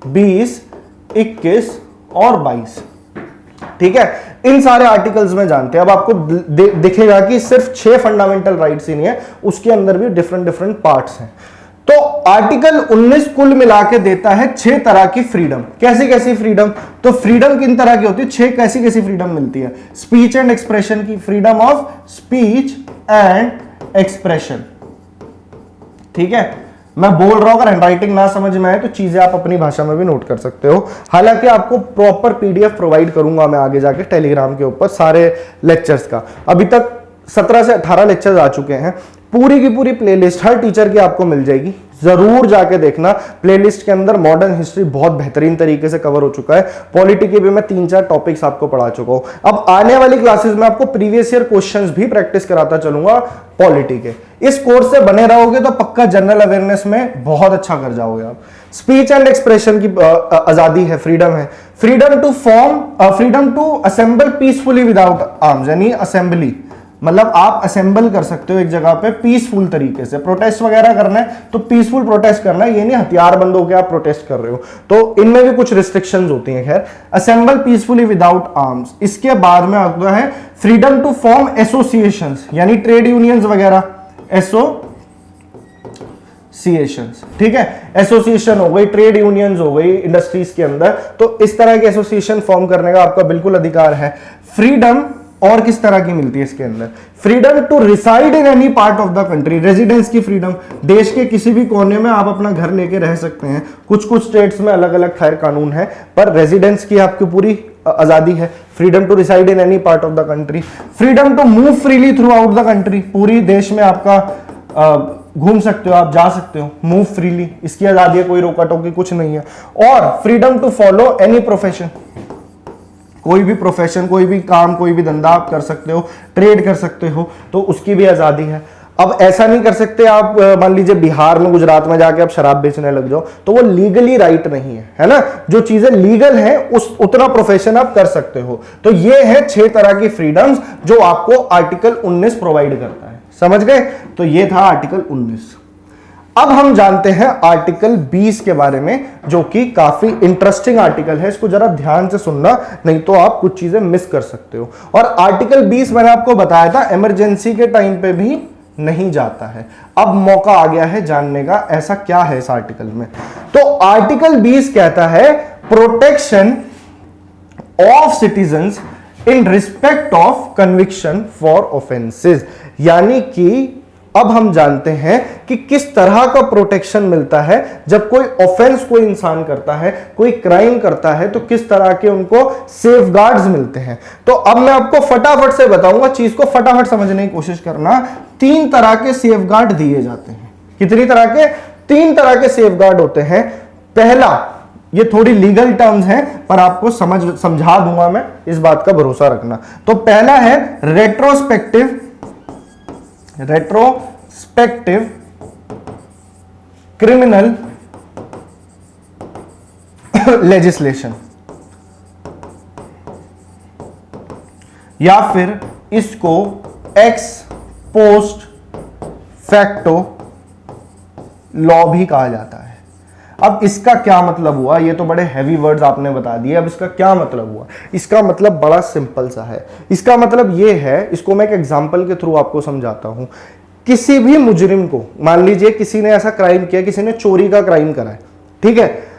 20, 21 और 22। ठीक है, इन सारे आर्टिकल्स में जानते हैं। अब आपको दिखेगा कि सिर्फ 6 फंडामेंटल राइट्स ही नहीं है, उसके अंदर भी डिफरेंट पार्ट्स हैं। तो आर्टिकल 19 कुल मिला के देता है 6 तरह की फ्रीडम। कैसी कैसी फ्रीडम? तो फ्रीडम किन तरह की होती है? 6 कैसी कैसी फ्रीडम मिलती है? स्पीच एंड एक्सप्रेशन की, freedom of speech and expression. ठीक है, मैं बोल रहा हूं, अगर हैंडराइटिंग ना समझ में आए तो चीजें आप अपनी भाषा में भी नोट कर सकते हो। हालांकि आपको प्रॉपर पीडीएफ प्रोवाइड करूंगा मैं आगे जाके टेलीग्राम के ऊपर सारे लेक्चर्स का। अभी तक 17 से 18 लेक्चर्स आ चुके हैं, पूरी की पूरी प्लेलिस्ट हर टीचर की आपको मिल जाएगी, जरूर जाके देखना। प्लेलिस्ट के अंदर मॉडर्न हिस्ट्री बहुत बेहतरीन तरीके से कवर हो चुका है, पॉलिटी के भी मैं 3-4 टॉपिक्स आपको पढ़ा चुका हूं। अब आने वाली क्लासेस में आपको प्रीवियस ईयर क्वेश्चंस भी प्रैक्टिस कराता चलूंगा पॉलिटी के। इस कोर्स से बने रहोगे तो पक्का जनरल अवेयरनेस में बहुत अच्छा कर जाओगे आप। स्पीच एंड एक्सप्रेशन की आजादी है, फ्रीडम है। Freedom to form, freedom to assemble peacefully without arms, यानी असेंबली मतलब आप असेंबल कर सकते हो एक जगह पे पीसफुल तरीके से। प्रोटेस्ट वगैरह करना है तो पीसफुल प्रोटेस्ट करना है, ये नहीं हथियार बंद होकर आप प्रोटेस्ट कर रहे हो। तो इनमें भी कुछ रिस्ट्रिक्शंस होती हैं। खैर, असेंबल पीसफुली विदाउट आर्म्स। इसके बाद में आता है फ्रीडम टू फॉर्म एसोसिएशंस, यानी ट्रेड यूनियंस वगैरह, एसोसिएशंस, एसोसिएशंस, ठीक है, एसोसिएशन हो गई, ट्रेड यूनियंस हो गई इंडस्ट्रीज के अंदर, तो इस तरह के एसोसिएशन फॉर्म करने का आपका बिल्कुल अधिकार है। फ्रीडम और किस तरह की मिलती है इसके अंदर, freedom to reside in any part of the country, residence की फ्रीडम, देश के किसी भी कोने में आप अपना घर लेके रह सकते हैं। कुछ कुछ स्टेट्स में अलग अलग खैर कानून है, पर रेजिडेंस की आपकी पूरी आजादी है। Freedom to reside in any part of the country, freedom to move freely throughout the country, पूरी देश में आपका घूम सकते हो, आप जा सकते हो, मूव फ्रीली, इसकी आजादी है, कोई रोका टोकी कुछ नहीं है। और freedom to follow any profession, कोई भी प्रोफेशन, कोई भी काम, कोई भी धंधा आप कर सकते हो, ट्रेड कर सकते हो, तो उसकी भी आजादी है। अब ऐसा नहीं कर सकते आप, मान लीजिए बिहार में, गुजरात में जाके आप शराब बेचने लग जाओ, तो वो लीगली राइट नहीं है ना। जो चीजें लीगल हैं उस उतना प्रोफेशन आप कर सकते हो। तो ये है 6 तरह की फ्रीडम्स जो आपको आर्टिकल 19 प्रोवाइड करता है, समझ गए। तो ये था आर्टिकल 19। अब हम जानते हैं आर्टिकल 20 के बारे में, जो कि काफी इंटरेस्टिंग आर्टिकल है, इसको जरा ध्यान से सुनना, नहीं तो आप कुछ चीजें मिस कर सकते हो। और आर्टिकल 20 मैंने आपको बताया था इमरजेंसी के टाइम पे भी नहीं जाता है। अब मौका आ गया है जानने का ऐसा क्या है इस आर्टिकल में। तो आर्टिकल 20 कहता है protection of citizens in respect of conviction for offences, यानी कि अब हम जानते हैं कि किस तरह का प्रोटेक्शन मिलता है जब कोई ऑफेंस कोई इंसान करता है, कोई क्राइम करता है, तो किस तरह के उनको सेफगार्ड्स मिलते हैं। तो अब मैं आपको फटाफट से बताऊंगा, चीज को फटाफट समझने की कोशिश करना। 3 तरह के सेफगार्ड दिए जाते हैं। कितनी तरह के? 3 तरह के सेफगार्ड होते हैं। पहला, ये थोड़ी लीगल टर्म्स हैं पर आपको समझा दूंगा मैं, इस बात का भरोसा रखना। तो पहला है रेट्रोस्पेक्टिव क्रिमिनल लेजिस्लेशन, या फिर इसको एक्स पोस्ट फैक्टो लॉ भी कहा जाता है। अब इसका क्या मतलब हुआ? ये तो बड़े हैवी वर्ड्स आपने बता दिए। अब इसका क्या मतलब हुआ? इसका मतलब बड़ा सिंपल सा है। इसका मतलब ये है, इसको मैं एक एग्जांपल के थ्रू आपको समझाता हूं। किसी भी मुजरिम को, मान लीजिए किसी ने ऐसा क्राइम किया, किसी ने चोरी का क्राइम करा है, ठीक है।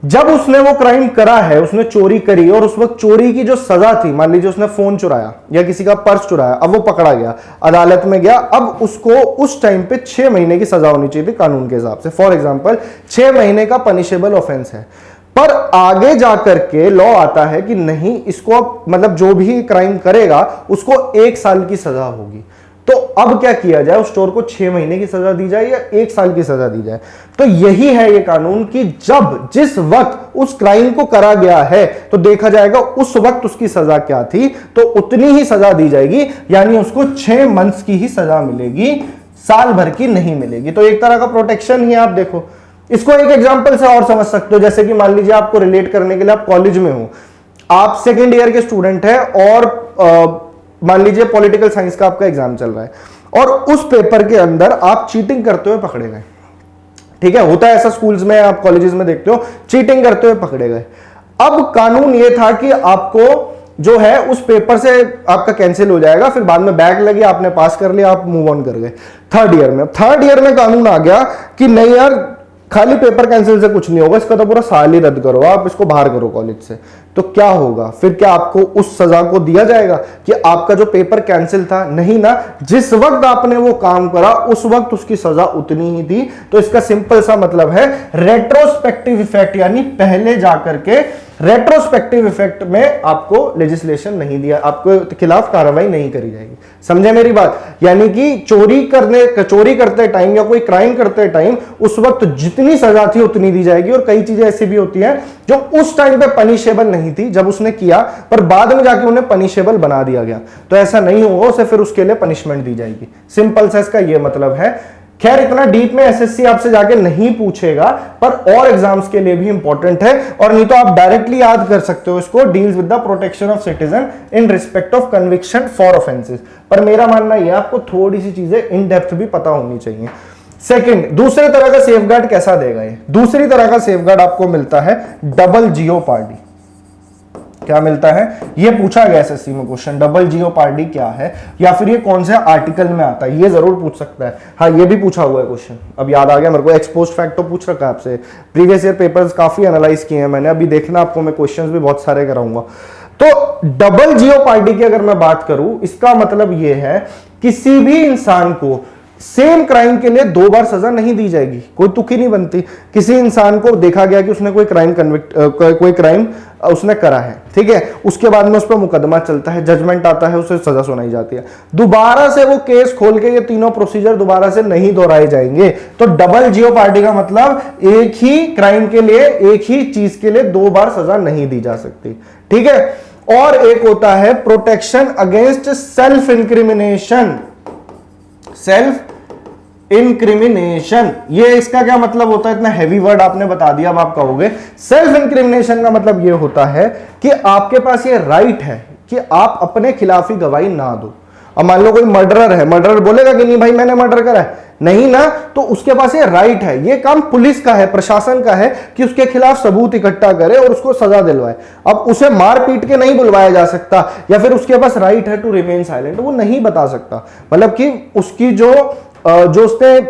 जब उसने वो क्राइम करा है, उसने चोरी करी, और उस वक्त चोरी की जो सजा थी, मान लीजिए उसने फोन चुराया या किसी का पर्स चुराया, अब वो पकड़ा गया, अदालत में गया, अब उसको उस टाइम पे 6 महीने की सजा होनी चाहिए थी कानून के हिसाब से। फॉर एग्जांपल 6 महीने का पनिशेबल ऑफेंस है, पर आगे जाकर के लॉ आता है कि नहीं, इसको मतलब जो भी क्राइम करेगा उसको 1 साल की सजा होगी। तो अब क्या किया जाए? उस चोर को 6 महीने की सजा दी जाए या 1 साल की सजा दी जाए? तो यही है ये कानून कि जब जिस वक्त उस क्राइम को करा गया है तो देखा जाएगा उस वक्त उसकी सजा क्या थी, तो उतनी ही सजा दी जाएगी, यानी उसको 6 मंथ्स की ही सजा मिलेगी, साल भर की नहीं मिलेगी। तो एक तरह का प्रोटेक्शन ही आप देखो। इसको एक एग्जांपल से और समझ सकते हो, जैसे कि मान लीजिए आपको रिलेट करने के लिए, आप कॉलेज में हो, आप 2nd ईयर के स्टूडेंट हैं और मान लीजिए पॉलिटिकल साइंस का आपका एग्जाम चल रहा है और उस पेपर के अंदर आप चीटिंग करते हुए पकड़े गए, ठीक है। होता है ऐसा स्कूल्स में, आप कॉलेजेस में देखते हो, चीटिंग करते हुए पकड़े गए। अब कानून ये था कि आपको जो है उस पेपर से आपका कैंसिल हो जाएगा, फिर बाद में बैक लगे, आपने पास कर लिया, आप मूव ऑन कर गए 3rd ईयर में। 3rd ईयर में कानून आ गया कि नहीं यार, खाली पेपर कैंसिल से कुछ नहीं होगा, इसका तो पूरा साल ही रद्द करो, आप इसको बाहर करो कॉलेज से। तो क्या होगा फिर? क्या आपको उस सजा को दिया जाएगा कि आपका जो पेपर कैंसिल था? नहीं ना, जिस वक्त आपने वो काम करा उस वक्त उसकी सजा उतनी ही थी। तो इसका सिंपल सा मतलब है रेट्रोस्पेक्टिव इफेक्ट, यानी पहले जाकर के रेट्रोस्पेक्टिव इफेक्ट में आपको लेजिस्लेशन नहीं दिया, आपको खिलाफ कार्रवाई नहीं करी जाएगी। समझे मेरी बात? यानी कि चोरी करते टाइम या कोई क्राइम करते टाइम उस वक्त जितनी सजा थी उतनी दी जाएगी। और कई चीजें ऐसी भी होती हैं जो उस टाइम पे पनिशेबल नहीं थी जब उसने किया, पर बाद में जाके उन्हें पनिशेबल बना दिया गया, तो ऐसा नहीं होगा, उसे फिर उसके लिए पनिशमेंट दी जाएगी। सिंपल सा इसका यह मतलब है। खैर इतना डीप में एसएससी आपसे जाके नहीं पूछेगा, पर और एग्जाम्स के लिए भी इंपॉर्टेंट है, और नहीं तो आप डायरेक्टली याद कर सकते हो इसको, deals with the protection of citizen in respect of conviction for offences. पर मेरा मानना यह आपको थोड़ी सी चीजें इन डेप्थ भी पता होनी चाहिए। सेकंड, दूसरे तरह का सेफगार्ड कैसा देगा ये? दूसरी तरह का सेफगार्ड आपको मिलता है डबल जियोपार्डी। क्या मिलता है, ये पूछा गया एसएससी में क्वेश्चन, डबल जियोपार्डी क्या है, या फिर ये कौन से आर्टिकल में आता है, ये जरूर पूछ सकता है। हाँ, ये भी पूछा हुआ है क्वेश्चन, अब याद आ गया मेरे को। एक्सपोज्ड फैक्ट तो पूछ रखा है आपसे, प्रीवियस ईयर पेपर्स काफी एनालाइज किए हैं मैंने, अभी देखना आपको, मैं क्वेश्चंस भी बहुत सारे कराऊंगा। तो डबल जियोपार्डी की अगर मैं बात करूं, इसका मतलब ये है किसी भी इंसान को सेम क्राइम के लिए 2 बार सजा नहीं दी जाएगी, कोई तुक ही नहीं बनती। किसी इंसान को देखा गया कि उसने कोई क्राइम उसने करा है, ठीक है, उसके बाद में उस पर मुकदमा चलता है, जजमेंट आता है, उसे सजा सुनाई जाती है, दोबारा से वो केस खोल के ये तीनों प्रोसीजर दोबारा से नहीं दोहराए जाएंगे। तो डबल जियोपार्डी का मतलब एक ही क्राइम के लिए, एक ही चीज के लिए 2 बार सजा नहीं दी जा सकती, ठीक है। और एक होता है protection against self incrimination. Self incrimination, ये इसका क्या मतलब होता है, इतना हैवी वर्ड आपने बता दिया, अब आप कहोगे। सेल्फ इंक्रिमिनेशन का मतलब ये होता है कि आपके पास ये राइट है कि आप अपने खिलाफ ही गवाही ना दो। अब मान लो कोई मर्डरर है, मर्डरर बोलेगा कि नहीं भाई मैंने मर्डर करा है, नहीं ना, तो उसके पास ये राइट है, ये काम पुलिस का है, प्रशासन का है कि उसके खिलाफ सबूत इकट्ठा करे और उसको सजा दिलवाए। अब उसे मार पीट के नहीं बुलवाया जा सकता, या फिर उसके पास राइट है टू रिमेन साइलेंट, वो नहीं बता सकता, मतलब कि उसकी जो उसने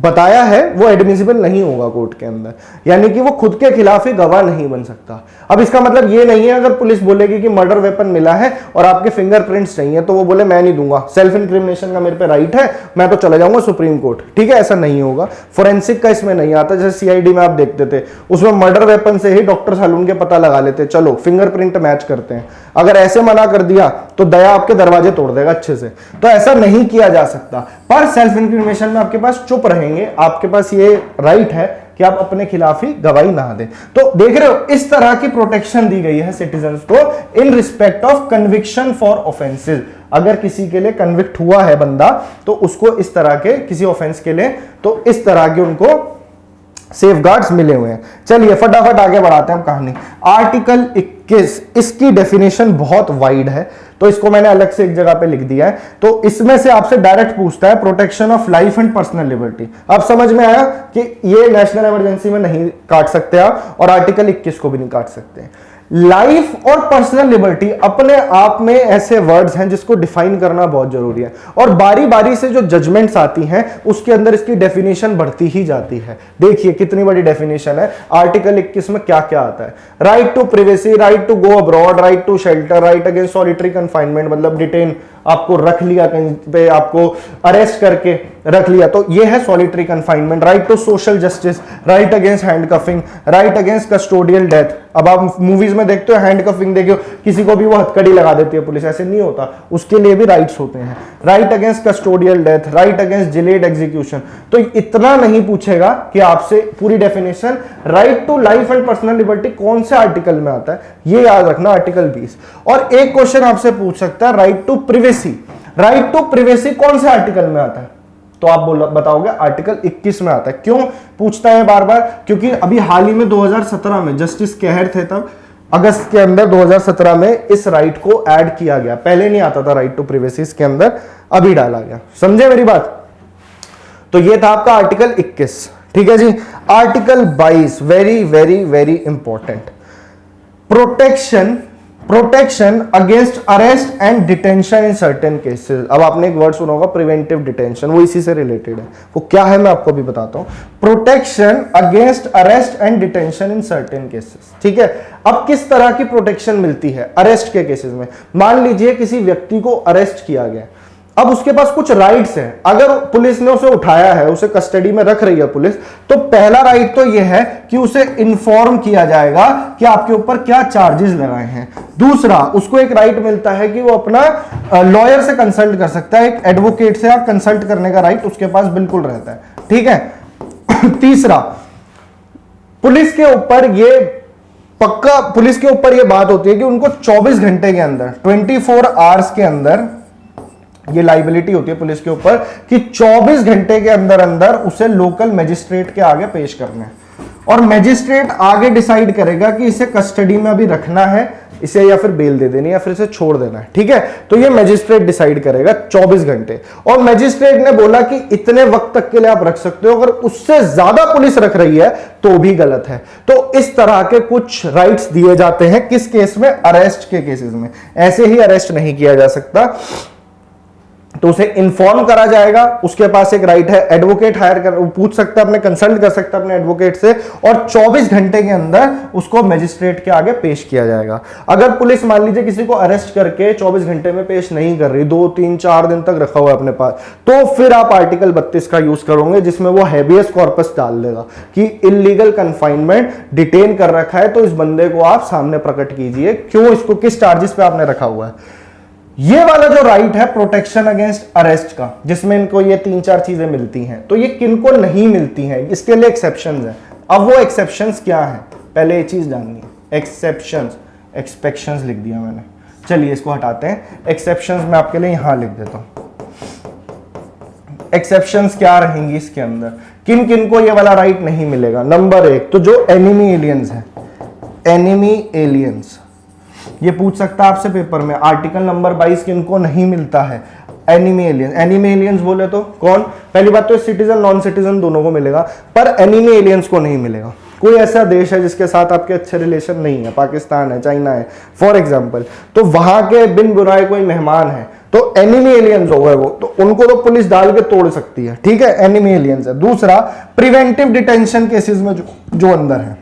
बताया है वो एडमिसिबल नहीं होगा कोर्ट के अंदर, यानी कि वो खुद के खिलाफ ही गवाह नहीं बन सकता। अब इसका मतलब ये नहीं है अगर पुलिस बोलेगी कि मर्डर वेपन मिला है और आपके फिंगरप्रिंट्स नहीं है तो वो बोले मैं नहीं दूंगा, सेल्फ इंक्रिमिनेशन का मेरे पे राइट है, मैं तो चला जाऊंगा सुप्रीम कोर्ट, ठीक है, ऐसा नहीं होगा। फोरेंसिक का इसमें नहीं आता, जैसे सीआईडी में आप देखते थे, उसमें मर्डर वेपन से ही डॉक्टर सालून के पता लगा लेते, चलो फिंगरप्रिंट मैच करते हैं। अगर ऐसे मना कर दिया तो दया आपके दरवाजे तोड़ देगा अच्छे से, तो ऐसा नहीं किया जा सकता। पर सेल्फ इंक्रिमिनेशन में आपके पास चुप रहेंगे, आपके पास ये राइट है कि आप अपने खिलाफ ही गवाही ना दें। तो देख रहे हो, इस तरह की प्रोटेक्शन दी गई है सिटीजन्स को in respect of conviction for offences. अगर किसी के लिए कन्विक्ट हुआ है बंदा, तो उसको इस तरह के किसी ऑफेंस के लिए, तो इस तरह के उनको सेफगार्ड्स मिले हुए हैं। चलिए फटाफट आगे बढ़ाते हैं कहानी। आर्टिकल 21, इसकी डेफिनेशन बहुत वाइड है, तो इसको मैंने अलग से एक जगह पे लिख दिया है। तो इसमें से आपसे डायरेक्ट पूछता है protection of life and personal liberty. अब समझ में आया कि ये नेशनल इमरजेंसी में नहीं काट सकते आप, और आर्टिकल 21 को भी नहीं काट सकते। लाइफ और पर्सनल लिबर्टी अपने आप में ऐसे वर्ड्स हैं जिसको डिफाइन करना बहुत जरूरी है, और बारी बारी से जो जजमेंट्स आती हैं उसके अंदर इसकी डेफिनेशन बढ़ती ही जाती है। देखिए कितनी बड़ी डेफिनेशन है। आर्टिकल 21 में क्या क्या आता है, right to privacy, right to go abroad, right to shelter, right against solitary confinement, मतलब डिटेन, आपको रख लिया कहीं पे, आपको अरेस्ट करके रख लिया, तो ये है solitary confinement. Right to social justice, right against handcuffing, right against custodial death. अब आप मूवीज में देखते हो हैंडकफिंग, देखियो किसी को भी वो हथकड़ी लगा देती है पुलिस, ऐसे नहीं होता, उसके लिए भी राइट्स होते हैं। Right against custodial death, right against delayed execution. तो इतना नहीं पूछेगा कि आपसे पूरी definition right to life and personal liberty कौन से आर्टिकल में आता है, ये याद रखना, आर्टिकल 20। और एक क्वेश्चन आपसे पूछ सकता है right to privacy, right to privacy कौन से आर्टिकल में आता है, तो आप बताओगे आर्टिकल 21 में आता है। क्यों पूछता है बार बार, क्योंकि अभी हाल ही में 2017 में जस्टिस कहर थे, तब अगस्त के अंदर 2017 में इस राइट को ऐड किया गया, पहले नहीं आता था राइट टू प्रिवेसी, इसके अंदर अभी डाला गया। समझे मेरी बात? तो ये था आपका आर्टिकल 21, ठीक है जी। Article 22 very very very important, protection against arrest and detention in certain cases. अब आपने एक वर्ड सुना होगा प्रिवेंटिव डिटेंशन, वो इसी से रिलेटेड है। वो क्या है मैं आपको भी बताता हूं। Protection against arrest and detention in certain cases, ठीक है। अब किस तरह की प्रोटेक्शन मिलती है अरेस्ट के केसेस में? मान लीजिए किसी व्यक्ति को अरेस्ट किया गया, अब उसके पास कुछ राइट्स हैं। अगर पुलिस ने उसे उठाया है, उसे कस्टडी में रख रही है पुलिस, तो पहला राइट तो यह है कि उसे इन्फॉर्म किया जाएगा कि आपके ऊपर क्या चार्जेस लगाए हैं। दूसरा, उसको एक राइट मिलता है कि वो अपना लॉयर से कंसल्ट कर सकता है, एक एडवोकेट से आप कंसल्ट करने का राइट उसके पास बिल्कुल रहता है, ठीक है। तीसरा, पुलिस के ऊपर ये पक्का, पुलिस के ऊपर ये बात होती है कि उनको 24 घंटे के अंदर, 24 आवर्स के अंदर ये लाइबिलिटी होती है पुलिस के ऊपर कि 24 घंटे के अंदर अंदर उसे लोकल मजिस्ट्रेट के आगे पेश करना है, और मजिस्ट्रेट आगे डिसाइड करेगा कि इसे कस्टडी में अभी रखना है इसे या फिर बेल दे देनी है या फिर इसे छोड़ देना है, ठीक है। तो ये मैजिस्ट्रेट डिसाइड करेगा 24 घंटे, और मैजिस्ट्रेट ने बोला कि इतने वक्त तक के लिए आप रख सकते हो, अगर उससे ज्यादा पुलिस रख रही है तो भी गलत है। तो इस तरह के कुछ राइट्स दिए जाते हैं किस केस में, अरेस्ट के केसेस में। ऐसे ही अरेस्ट नहीं किया जा सकता, तो उसे इन्फॉर्म करा जाएगा, उसके पास एक राइट है एडवोकेट हायर कर, पूछ सकता है, अपने कंसल्ट कर सकता है अपने एडवोकेट से, और 24 घंटे के अंदर उसको मजिस्ट्रेट के आगे पेश किया जाएगा। अगर पुलिस मान लीजिए किसी को अरेस्ट करके 24 घंटे में पेश नहीं कर रही, 2, 3, 4 दिन तक रखा हुआ है अपने पास, तो फिर आप आर्टिकल 32 का यूज करोगे, जिसमें वो हैबियस कॉर्पस डाल देगा कि इलीगल कन्फाइनमेंट डिटेन कर रखा है, तो इस बंदे को आप सामने प्रकट कीजिए, क्यों, इसको किस चार्जेस पे आपने रखा हुआ है। ये वाला जो राइट है प्रोटेक्शन अगेंस्ट अरेस्ट का, जिसमें इनको ये 3-4 चीजें मिलती हैं, तो ये किनको नहीं मिलती हैं, इसके लिए एक्सेप्शंस हैं। अब वो एक्सेप्शंस क्या हैं, पहले ये चीज जाननी है। एक्सेप्शंस, एक्सपेक्शंस लिख दिया मैंने, चलिए इसको हटाते हैं। एक्सेप्शंस मैं आपके लिए यहां लिख देता हूं। एक्सेप्शंस क्या रहेंगी इसके अंदर, किन किन को ये वाला राइट नहीं मिलेगा। नंबर 1 तो जो एनिमी एलियंस है, एनिमी एलियंस, ये पूछ सकता है आपसे पेपर में, आर्टिकल नंबर 22 किनको नहीं मिलता है, एनिमी एलियंस। एनिमी एलियंस बोले तो कौन, पहली बात तो सिटीजन नॉन सिटीजन दोनों को मिलेगा, पर एनिमी एलियंस को नहीं मिलेगा। कोई ऐसा देश है जिसके साथ आपके अच्छे रिलेशन नहीं है, पाकिस्तान है, चाइना है फॉर एग्जाम्पल, तो वहां के बिन बुराए कोई मेहमान है तो एनिमी एलियंस हो गए वो, तो उनको तो पुलिस डाल के तोड़ सकती है, ठीक है, एनिमी एलियंस है। दूसरा प्रिवेंटिव डिटेंशन केसेस में जो अंदर है।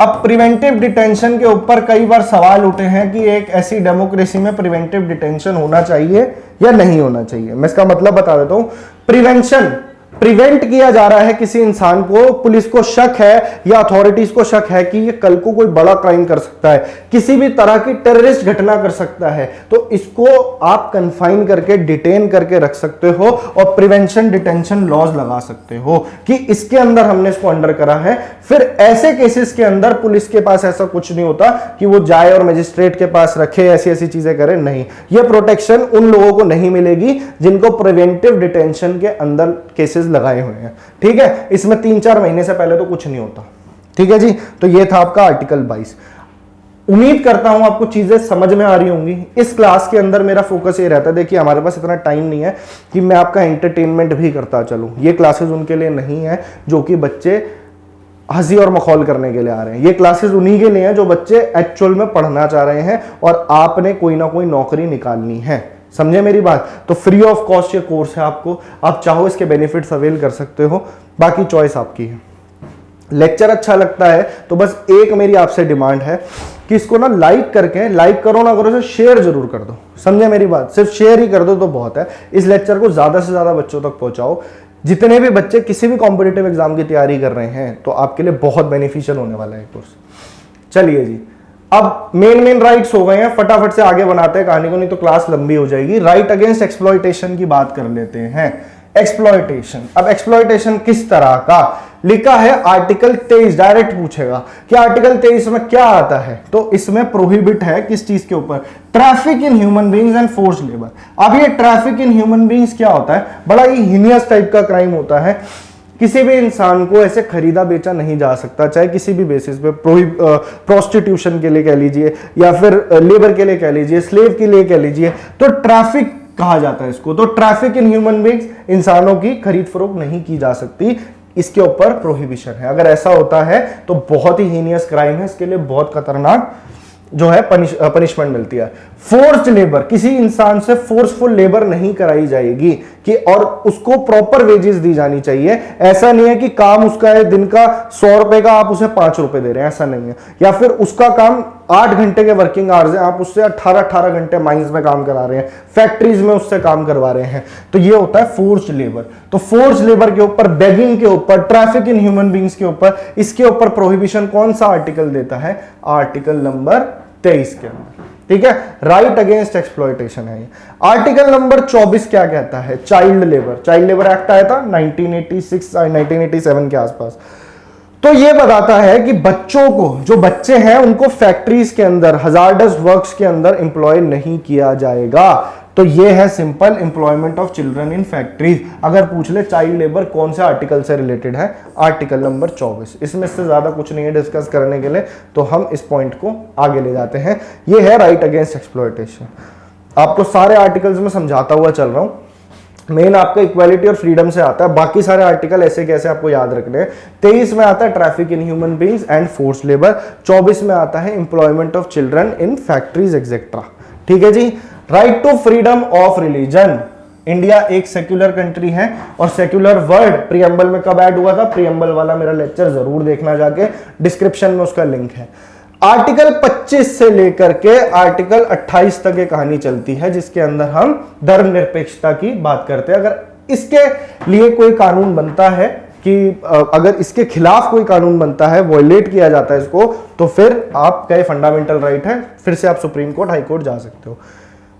अब प्रिवेंटिव डिटेंशन के ऊपर कई बार सवाल उठे हैं कि एक ऐसी डेमोक्रेसी में प्रिवेंटिव डिटेंशन होना चाहिए या नहीं होना चाहिए। मैं इसका मतलब बता देता हूं। प्रिवेंशन, प्रिवेंट किया जा रहा है किसी इंसान को, पुलिस को शक है या अथॉरिटीज को शक है कि ये कल को कोई बड़ा क्राइम कर सकता है, किसी भी तरह की टेररिस्ट घटना कर सकता है, तो इसको आप कन्फाइन करके डिटेन करके रख सकते हो और प्रिवेंशन डिटेंशन लॉज लगा सकते हो कि इसके अंदर हमने इसको अंडर करा है। फिर ऐसे केसेस के अंदर पुलिस के पास ऐसा कुछ नहीं होता कि वो जाए और मजिस्ट्रेट के पास रखे, ऐसी ऐसी चीजें करे, नहीं। ये प्रोटेक्शन उन लोगों को नहीं मिलेगी जिनको प्रिवेंटिव डिटेंशन के अंदर केसेस लगाए हुए हैं, ठीक है। इसमें 3-4 महीने से पहले तो कुछ नहीं होता, ठीक है जी। तो ये था आपका आर्टिकल 22। उम्मीद करता हूं आपको चीजें समझ में आ रही होंगी। इस क्लास के अंदर मेरा फोकस ये रहता है, देखिए हमारे पास इतना टाइम नहीं है कि मैं आपका एंटरटेनमेंट भी करता चलूं। ये क्लासेस उनके लिए नहीं है जो कि बच्चे हंसी और मखौल करने के लिए आ रहे हैं, ये क्लासेस उन्हीं के लिए हैं जो बच्चे एक्चुअल में पढ़ना चाह रहे हैं और आपने कोई ना कोई नौकरी निकालनी है, समझे मेरी बात। तो फ्री ऑफ कॉस्ट ये कोर्स है आपको, आप चाहो इसके बेनिफिट्स अवेल कर सकते हो, बाकी चॉइस आपकी है। लेक्चर अच्छा लगता है तो बस एक मेरी आपसे डिमांड है कि इसको ना लाइक करके, लाइक करो ना करो इसे शेयर जरूर कर दो, समझे मेरी बात, सिर्फ शेयर ही कर दो तो बहुत है। इस लेक्चर को ज्यादा से ज्यादा बच्चों तक पहुंचाओ। जितने भी बच्चे किसी भी कॉम्पिटिटिव एग्जाम की तैयारी कर रहे हैं तो आपके लिए बहुत बेनिफिशियल होने वाला है कोर्स। चलिए जी, अब मेन राइट्स हो गए हैं, फटाफट से आगे बनाते हैं कहानी को, नहीं तो क्लास लंबी हो जाएगी। राइट अगेंस्ट एक्सप्लॉयटेशन की बात कर लेते हैं। एक्सप्लॉयटेशन, अब एक्सप्लॉयटेशन किस तरह का लिखा है, आर्टिकल 23 डायरेक्ट पूछेगा कि आर्टिकल 23 में क्या आता है, तो इसमें प्रोहिबिट है किस चीज के ऊपर, traffic in human beings and force labour. अब ये ट्रैफिक इन ह्यूमन बीइंग्स क्या होता है, बड़ा ही हीनियस टाइप का क्राइम होता है। किसी भी इंसान को ऐसे खरीदा बेचा नहीं जा सकता, चाहे किसी भी बेसिस पे, प्रोस्टिट्यूशन के लिए कह लीजिए या फिर लेबर के लिए कह लीजिए, स्लेव के लिए कह लीजिए, तो ट्रैफिक कहा जाता है इसको। तो ट्रैफिक इन ह्यूमन बीइंग्स, इंसानों की खरीद फरोख्त नहीं की जा सकती, इसके ऊपर प्रोहिबिशन है। अगर ऐसा होता है तो बहुत ही हीनियस क्राइम है, इसके लिए बहुत खतरनाक जो है पनिशमेंट मिलती है। फोर्स्ड लेबर, किसी इंसान से फोर्सफुल लेबर नहीं कराई जाएगी कि और उसको प्रॉपर वेजेस दी जानी चाहिए। ऐसा नहीं है कि काम उसका है दिन का 100 रुपए का, आप उसे 5 रुपए दे रहे हैं, ऐसा नहीं है। या फिर उसका काम 8 घंटे के वर्किंग आवर्स है, आप उससे 18 घंटे माइंस में काम करा रहे हैं, फैक्ट्रीज में उससे काम करवा रहे हैं, तो ये होता है फोर्स्ड लेबर। तो फोर्स्ड लेबर के ऊपर, बेगिंग के ऊपर, ट्रैफिक इन ह्यूमन बीइंग्स के ऊपर, इसके ऊपर प्रोहिबिशन कौन सा आर्टिकल देता है, आर्टिकल नंबर 23 के अंदर, ठीक है। राइट अगेंस्ट एक्सप्लॉयटेशन है ये। आर्टिकल नंबर 24 क्या कहता है, child labour. Child labour act आया था 1986 1987 के आसपास। तो ये बताता है कि बच्चों को, जो बच्चे हैं उनको फैक्ट्रीज के अंदर, हजार्डस वर्क्स के अंदर एम्प्लॉय नहीं किया जाएगा। तो ये है simple employment of children in factories. अगर पूछ ले चाइल्ड लेबर कौन से आर्टिकल से रिलेटेड है, आर्टिकल नंबर 24। इसमें से ज्यादा कुछ नहीं है डिस्कस करने के लिए, तो हम इस पॉइंट को आगे ले जाते हैं। ये है राइट अगेंस्ट एक्सप्लॉयटेशन। आपको सारे आर्टिकल्स में समझाता हुआ चल रहा हूं। मेन आपका इक्वालिटी और फ्रीडम से आता है, बाकी सारे आर्टिकल ऐसे कैसे आपको याद रखने हैं। 23 में आता है traffic in human beings and force labour, 24 में आता है employment of children in factories etcetera. ठीक है जी। Right to freedom of religion. India एक सेक्युलर कंट्री है और सेक्युलर वर्ड प्रियम्बल में कब ऐड हुआ था? प्रियम्बल वाला मेरा लेक्चर जरूर देखना जाके, डिस्क्रिप्शन में उसका लिंक है। आर्टिकल 25 से लेकर के आर्टिकल 28 तक ये कहानी चलती है, जिसके अंदर हम धर्मनिरपेक्षता की बात करते हैं। अगर इसके लिए कोई कानून बनता है कि अगर इसके खिलाफ कोई कानून बनता है, वॉयलेट किया जाता है इसको, तो फिर आपका फंडामेंटल राइट है, फिर से आप सुप्रीम कोर्ट, हाई कोर्ट जा सकते हो।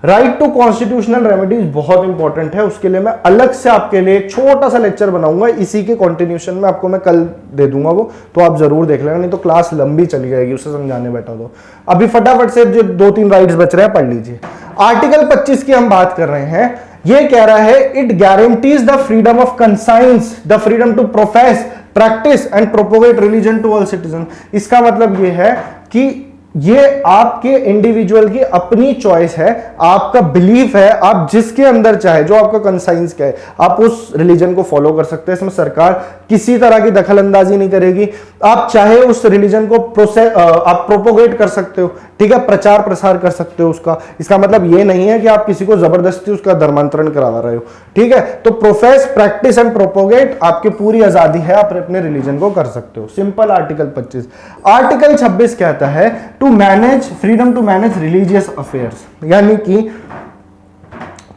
राइट टू कॉन्स्टिट्यूशनल रेमेडीज बहुत इंपॉर्टेंट है, उसके लिए मैं अलग से आपके लिए एक छोटा सा लेक्चर बनाऊंगा, इसी के कंटिन्यूशन में आपको मैं कल दे दूंगा वो, तो आप जरूर देख लेना, नहीं तो क्लास लंबी चली जाएगी उसे समझाने बैठा तो। अभी फटाफट से जो 2-3 राइट्स बच रहे हैं पढ़ लीजिए। आर्टिकल 25 की हम बात कर रहे हैं। ये कह रहा है it guarantees the freedom of conscience, the freedom to profess, practice and propagate religion to all citizen. इसका मतलब ये है कि ये आपके इंडिविजुअल की अपनी चॉइस है, आपका बिलीफ है, आप जिसके अंदर चाहे, जो आपका कंसाइंस क्या है, आप उस रिलीजन को फॉलो कर सकते हैं। इसमें सरकार किसी तरह की दखल अंदाजी नहीं करेगी। आप चाहे उस रिलीजन को आप प्रोपोगेट कर सकते हो, ठीक है, प्रचार प्रसार कर सकते हो उसका। इसका मतलब ये नहीं है कि आप किसी को जबरदस्ती उसका धर्मांतरण करा रहे हो, ठीक है। तो प्रोफेस, प्रैक्टिस एंड प्रोपोगेट आपकी पूरी आजादी है, आप अपने रिलीजन को कर सकते हो। Simple article 25। आर्टिकल 26 कहता है to manage, freedom to manage religious affairs, यानी कि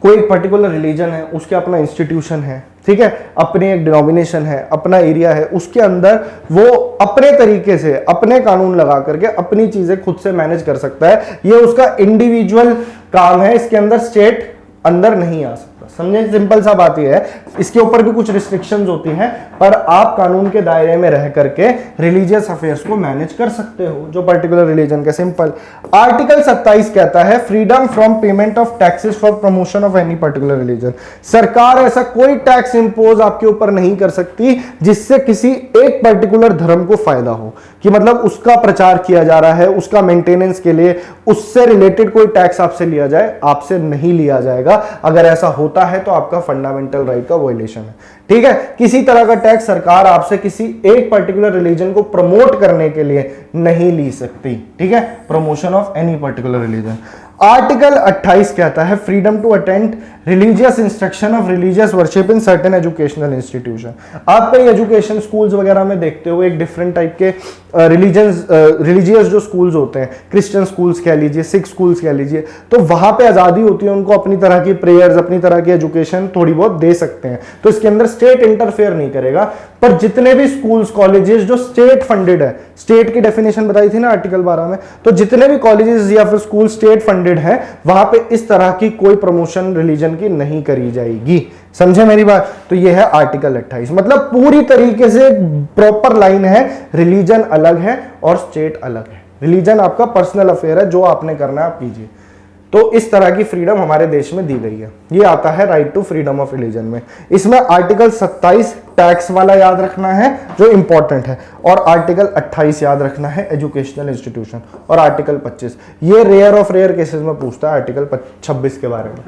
कोई एक पर्टिकुलर रिलीजन है, उसके अपना इंस्टीट्यूशन है, ठीक है, अपनी एक डिनोमिनेशन है, अपना एरिया है, उसके अंदर वो अपने तरीके से अपने कानून लगा करके अपनी चीजें खुद से मैनेज कर सकता है। ये उसका इंडिविजुअल काम है, इसके अंदर स्टेट अंदर नहीं आ सकता। समझे, सिंपल सा बात यह है। इसके ऊपर भी कुछ रिस्ट्रिक्शंस होती हैं, पर आप कानून के दायरे में रह करके रिलीजियस अफेयर्स को मैनेज कर सकते हो, जो पर्टिकुलर रिलीजन के। सिंपल। आर्टिकल 27 कहता है freedom from payment of taxes for promotion of any particular religion. सरकार ऐसा कोई टैक्स इंपोज आपके ऊपर नहीं कर सकती जिससे किसी एक पर्टिकुलर धर्म को फायदा हो, कि मतलब उसका प्रचार किया जा रहा है, उसका मेंटेनेंस के लिए उससे रिलेटेड कोई टैक्स आपसे लिया जाए, आपसे नहीं लिया जाएगा। अगर ऐसा होता है तो आपका फंडामेंटल राइट का वायलेशन है, ठीक है। किसी तरह का टैक्स सरकार आपसे किसी एक पर्टिकुलर रिलीजन को प्रमोट करने के लिए नहीं ली सकती, ठीक है, promotion of any particular religion. Article 28 कहता है freedom to attend religious instruction of religious worship in certain educational institution. आप कई एजुकेशन स्कूल्स वगैरह में देखते हो एक डिफरेंट टाइप के रिलीजियस जो स्कूल्स होते हैं, क्रिश्चियन स्कूल्स कह लीजिए, सिख स्कूल्स कह लीजिए, तो वहां पे आजादी होती है, उनको अपनी तरह की प्रेयर्स, अपनी तरह की एजुकेशन थोड़ी बहुत दे सकते हैं, तो इसके अंदर स्टेट इंटरफेयर नहीं करेगा। पर जितने भी स्कूल्स कॉलेजेस जो स्टेट फंडेड है, स्टेट की डेफिनेशन बताई थी ना आर्टिकल 12 में, तो जितने भी कॉलेजेस या फिर स्कूल स्टेट फंडेड है, वहां पे इस तरह की कोई प्रमोशन रिलीजन की नहीं करी जाएगी। समझे मेरी बात? तो ये है आर्टिकल 28। मतलब पूरी तरीके से प्रॉपर लाइन है, रिलीजन अलग है और स्टेट अलग है। रिलीजन आपका पर्सनल अफेयर है, जो आपने करना है आप कीजिए। तो इस तरह की फ्रीडम हमारे देश में दी गई है। ये आता है right to freedom of religion में। इसमें आर्टिकल 27 टैक्स वाला याद रखना है जो इंपॉर्टेंट है, और आर्टिकल 28 याद रखना है एजुकेशनल इंस्टीट्यूशन, और आर्टिकल 25 ये रेयर ऑफ रेयर केसेस में पूछता है आर्टिकल 26 के बारे में।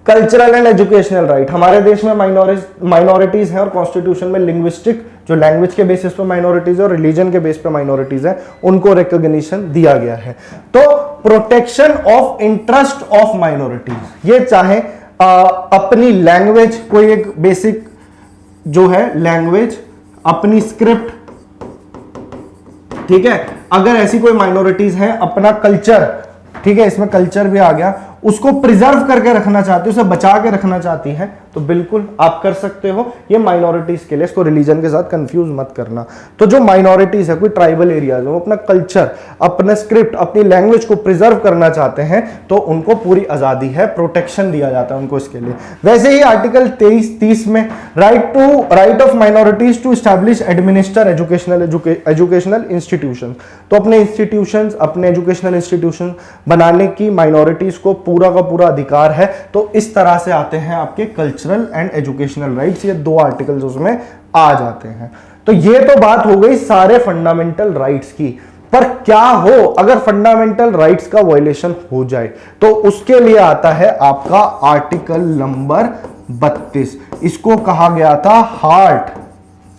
कल्चरल एंड एजुकेशनल राइट, हमारे देश में माइनॉरिटीज हैं और कॉन्स्टिट्यूशन में लिंग्विस्टिक, जो लैंग्वेज के बेसिस पे माइनॉरिटीज है और रिलीजन के बेस पे माइनॉरिटीज है, उनको रिकॉग्निशन दिया गया है। तो protection of interest of minorities, ये चाहे अपनी लैंग्वेज, कोई एक बेसिक जो है लैंग्वेज, अपनी स्क्रिप्ट, ठीक है, अगर ऐसी कोई माइनॉरिटीज है, अपना कल्चर, ठीक है, इसमें कल्चर भी आ गया, उसको प्रिजर्व करके रखना चाहती है, उसे बचा के रखना चाहती है, तो बिल्कुल आप कर सकते हो। ये माइनॉरिटीज के लिए, इसको रिलीजन के साथ कंफ्यूज मत करना। तो जो माइनॉरिटीज है, कोई ट्राइबल एरियाज है, वो अपना कल्चर, अपना स्क्रिप्ट, अपनी लैंग्वेज को प्रिजर्व करना चाहते हैं तो उनको पूरी आजादी है, प्रोटेक्शन दिया जाता है उनको इसके लिए। वैसे ही आर्टिकल 23-30 में right of minorities to establish administer educational institution, तो अपने इंस्टीट्यूशंस, अपने एजुकेशनल इंस्टीट्यूशन बनाने की माइनॉरिटीज को पूरा का पूरा अधिकार है। तो इस तरह से आते हैं आपके कल्चरल एंड एजुकेशनल राइट्स, ये 2 आर्टिकल्स उसमें आ जाते हैं। तो ये तो बात हो गई सारे फंडामेंटल राइट्स की। पर क्या हो अगर फंडामेंटल राइट्स का वायलेशन हो जाए, तो उसके लिए आता है आपका आर्टिकल नंबर 32। इसको कहा गया था हार्ट,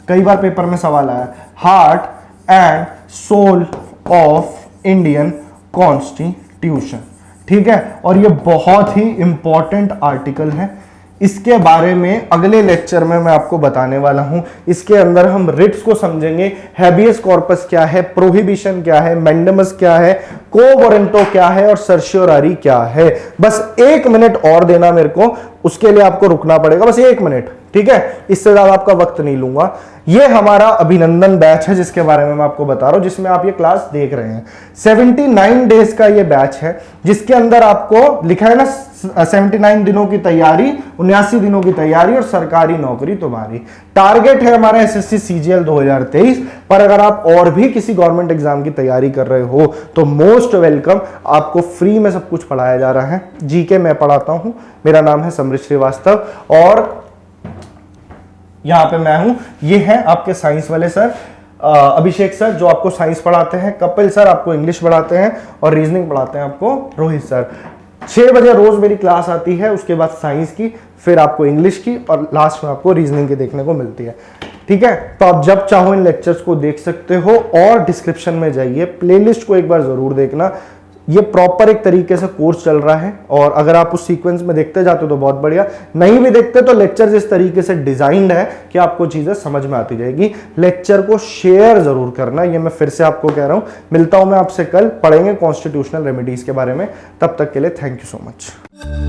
कई बार पेपर में सवाल आया, heart and soul of Indian constitution. ठीक है, और ये बहुत ही इंपॉर्टेंट आर्टिकल है। इसके बारे में अगले लेक्चर में मैं आपको बताने वाला हूं। इसके अंदर हम रिट्स को समझेंगे, हैबियस कॉर्पस क्या है, प्रोहिबिशन क्या है, मैंडेमस क्या है, को वारंटो क्या है और सर्शियोरारी क्या है। बस 1 मिनट और देना मेरे को, उसके लिए आपको रुकना पड़ेगा, बस 1 मिनट, ठीक है, इससे ज्यादा आपका वक्त नहीं लूंगा। ये हमारा अभिनंदन बैच है जिसके बारे में मैं आपको बता रहा हूं, जिसमें आप ये क्लास देख रहे हैं। 79 डेज का ये बैच है, जिसके अंदर आपको लिखा है ना 79 दिनों की तैयारी, 79 दिनों की तैयारी और सरकारी नौकरी तुम्हारी। टारगेट है हमारा एसएससी सीजीएल 2023। पर अगर आप और भी किसी गवर्नमेंट एग्जाम की तैयारी कर रहे हो तो मोस्ट वेलकम, आपको फ्री में सब कुछ पढ़ाया जा रहा है। जीके मैं पढ़ाता हूं, मेरा नाम है समृत श्रीवास्तव और यहां पे मैं हूं। ये हैं आपके साइंस वाले सर, अभिषेक सर जो आपको साइंस पढ़ाते हैं, कपिल सर आपको इंग्लिश पढ़ाते हैं और रीजनिंग पढ़ाते हैं आपको रोहित सर। 6 बजे रोज मेरी क्लास आती है, उसके बाद साइंस की, फिर आपको इंग्लिश की और लास्ट में आपको रीजनिंग की देखने को मिलती है। ठीक है, तो आप जब चाहो इन लेक्चर्स को देख सकते हो और डिस्क्रिप्शन में जाइए, प्लेलिस्ट को एक बार जरूर देखना। ये प्रॉपर एक तरीके से कोर्स चल रहा है और अगर आप उस सीक्वेंस में देखते जाते हो तो बहुत बढ़िया, नहीं भी देखते तो लेक्चर्स इस तरीके से डिजाइंड है कि आपको चीजें समझ में आती जाएगी। लेक्चर को शेयर जरूर करना, ये मैं फिर से आपको कह रहा हूं। मिलता हूं मैं आपसे कल, पढ़ेंगे कॉन्स्टिट्यूशनल रेमेडीज के बारे में। तब तक के लिए थैंक यू सो मच।